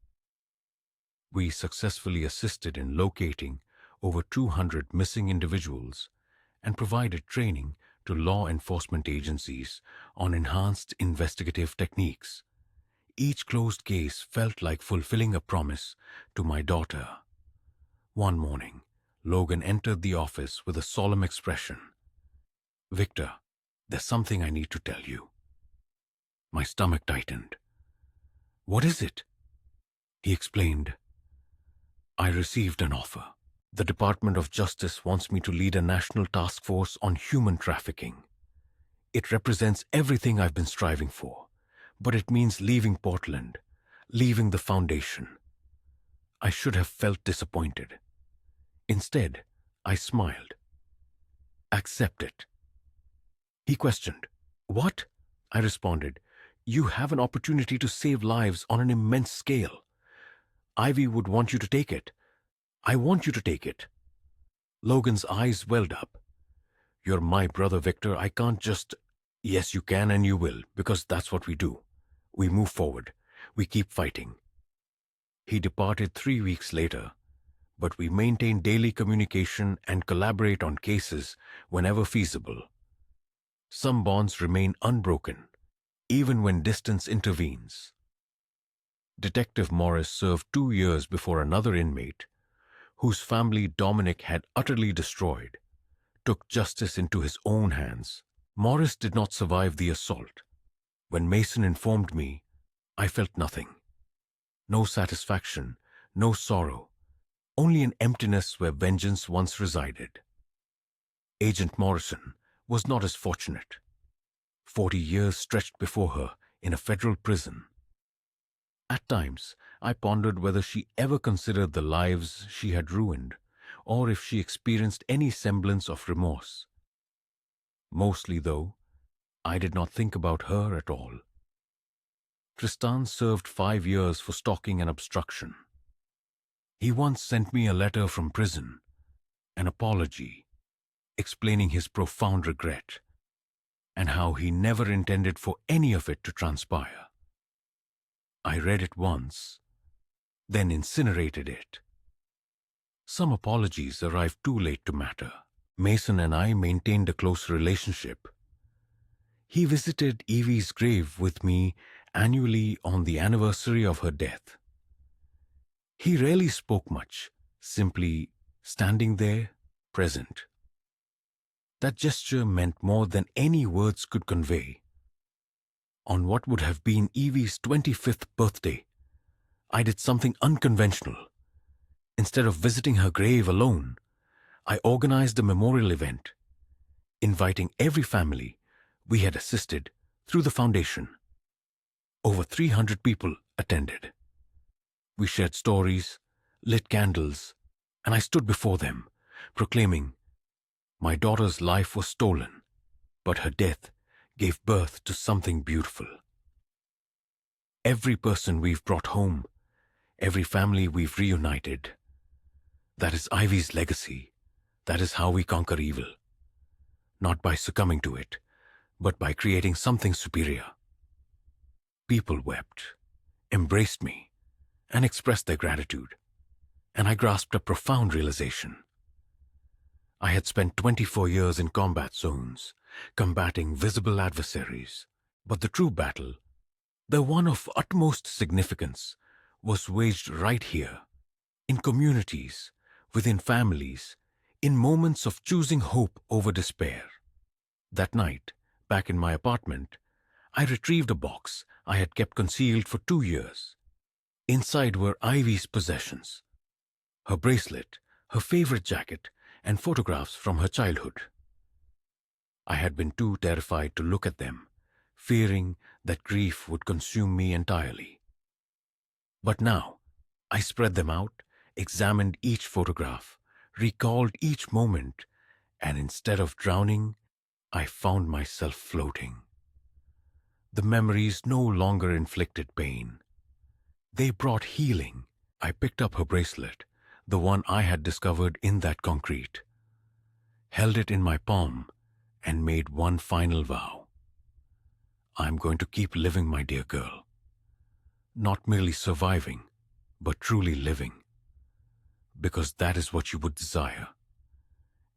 We successfully assisted in locating over 200 missing individuals and provided training to law enforcement agencies on enhanced investigative techniques. Each closed case felt like fulfilling a promise to my daughter. One morning, Logan entered the office with a solemn expression. "Victor, there's something I need to tell you." My stomach tightened. "What is it?" He explained. "I received an offer. The Department of Justice wants me to lead a national task force on human trafficking. It represents everything I've been striving for, but it means leaving Portland, leaving the foundation." I should have felt disappointed. Instead, I smiled. "Accept it." He questioned. "What?" I responded. "You have an opportunity to save lives on an immense scale. Ivy would want you to take it. I want you to take it." Logan's eyes welled up. "You're my brother, Victor. I can't just—" "Yes, you can and you will, because that's what we do. We move forward. We keep fighting." He departed 3 weeks later, but we maintain daily communication and collaborate on cases whenever feasible. Some bonds remain unbroken, even when distance intervenes. Detective Morris served 2 years before another inmate, whose family Dominic had utterly destroyed, took justice into his own hands. Morris did not survive the assault. When Mason informed me, I felt nothing. No satisfaction, no sorrow, only an emptiness where vengeance once resided. Agent Morrison was not as fortunate. 40 years stretched before her in a federal prison. At times, I pondered whether she ever considered the lives she had ruined, or if she experienced any semblance of remorse. Mostly, though, I did not think about her at all. Tristan served 5 years for stalking and obstruction. He once sent me a letter from prison, an apology, explaining his profound regret, and how he never intended for any of it to transpire. I read it once, then incinerated it. Some apologies arrived too late to matter. Mason and I maintained a close relationship. He visited Evie's grave with me annually on the anniversary of her death. He rarely spoke much, simply standing there, present. That gesture meant more than any words could convey. On what would have been Evie's 25th birthday, I did something unconventional. Instead of visiting her grave alone, I organized a memorial event, inviting every family we had assisted through the foundation. Over 300 people attended. We shared stories, lit candles, and I stood before them, proclaiming, "My daughter's life was stolen, but her death gave birth to something beautiful." Every person we've brought home, every family we've reunited, that is Ivy's legacy. That is how we conquer evil. Not by succumbing to it, but by creating something superior. People wept, embraced me, and expressed their gratitude, and I grasped a profound realization. I had spent 24 years in combat zones, combating visible adversaries, but the true battle, the one of utmost significance, was waged right here, in communities, within families, in moments of choosing hope over despair. That night, back in my apartment, I retrieved a box I had kept concealed for 2 years. Inside were Ivy's possessions, her bracelet, her favorite jacket, and photographs from her childhood. I had been too terrified to look at them, fearing that grief would consume me entirely. But now, I spread them out, examined each photograph, recalled each moment, and instead of drowning, I found myself floating. The memories no longer inflicted pain. They brought healing. I picked up her bracelet, the one I had discovered in that concrete, held it in my palm, and made one final vow. I'm going to keep living, my dear girl. Not merely surviving, but truly living. Because that is what you would desire.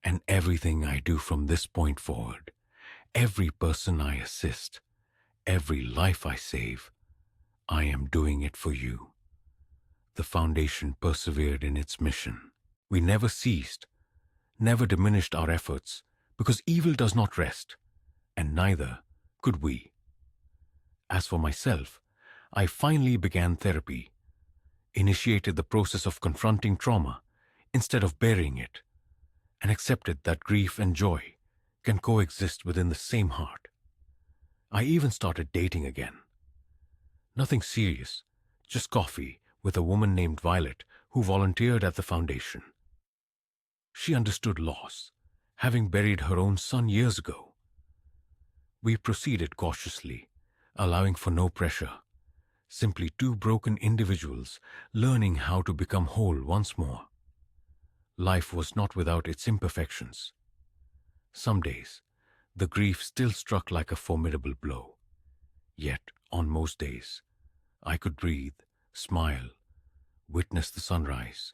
And everything I do from this point forward Every person I assist, every life I save, I am doing it for you. The foundation persevered in its mission. We never ceased, never diminished our efforts, because evil does not rest, and neither could we. As for myself, I finally began therapy, initiated the process of confronting trauma instead of burying it, and accepted that grief and joy can coexist within the same heart. I even started dating again. Nothing serious, just coffee with a woman named Violet who volunteered at the foundation. She understood loss, having buried her own son years ago. We proceeded cautiously, allowing for no pressure, simply two broken individuals learning how to become whole once more. Life was not without its imperfections. Some days, the grief still struck like a formidable blow. Yet, on most days, I could breathe, smile, witness the sunrise,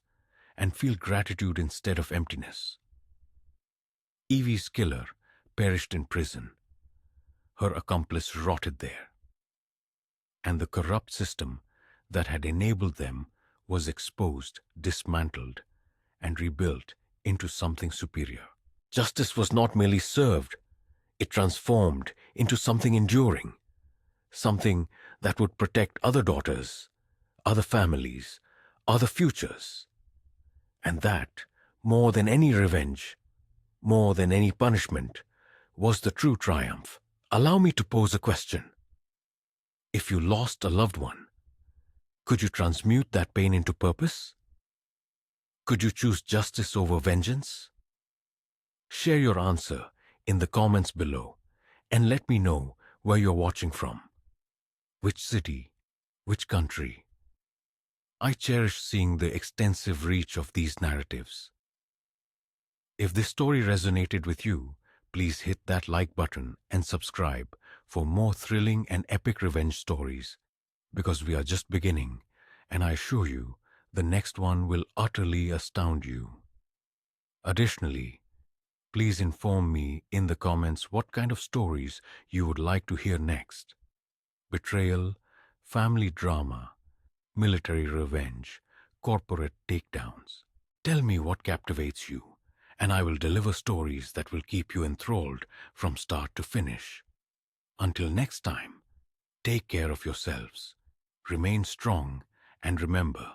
and feel gratitude instead of emptiness. Evie's killer perished in prison. Her accomplice rotted there. And the corrupt system that had enabled them was exposed, dismantled, and rebuilt into something superior. Justice was not merely served, it transformed into something enduring, something that would protect other daughters, other families, other futures. And that, more than any revenge, more than any punishment, was the true triumph. Allow me to pose a question. If you lost a loved one, could you transmute that pain into purpose? Could you choose justice over vengeance? Share your answer in the comments below and let me know where you're watching from. Which city? Which country? I cherish seeing the extensive reach of these narratives. If this story resonated with you, please hit that like button and subscribe for more thrilling and epic revenge stories, because we are just beginning, and I assure you, the next one will utterly astound you. Additionally, please inform me in the comments what kind of stories you would like to hear next. Betrayal, family drama, military revenge, corporate takedowns. Tell me what captivates you, and I will deliver stories that will keep you enthralled from start to finish. Until next time, take care of yourselves, remain strong, and remember,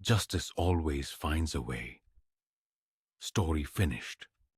justice always finds a way. Story finished.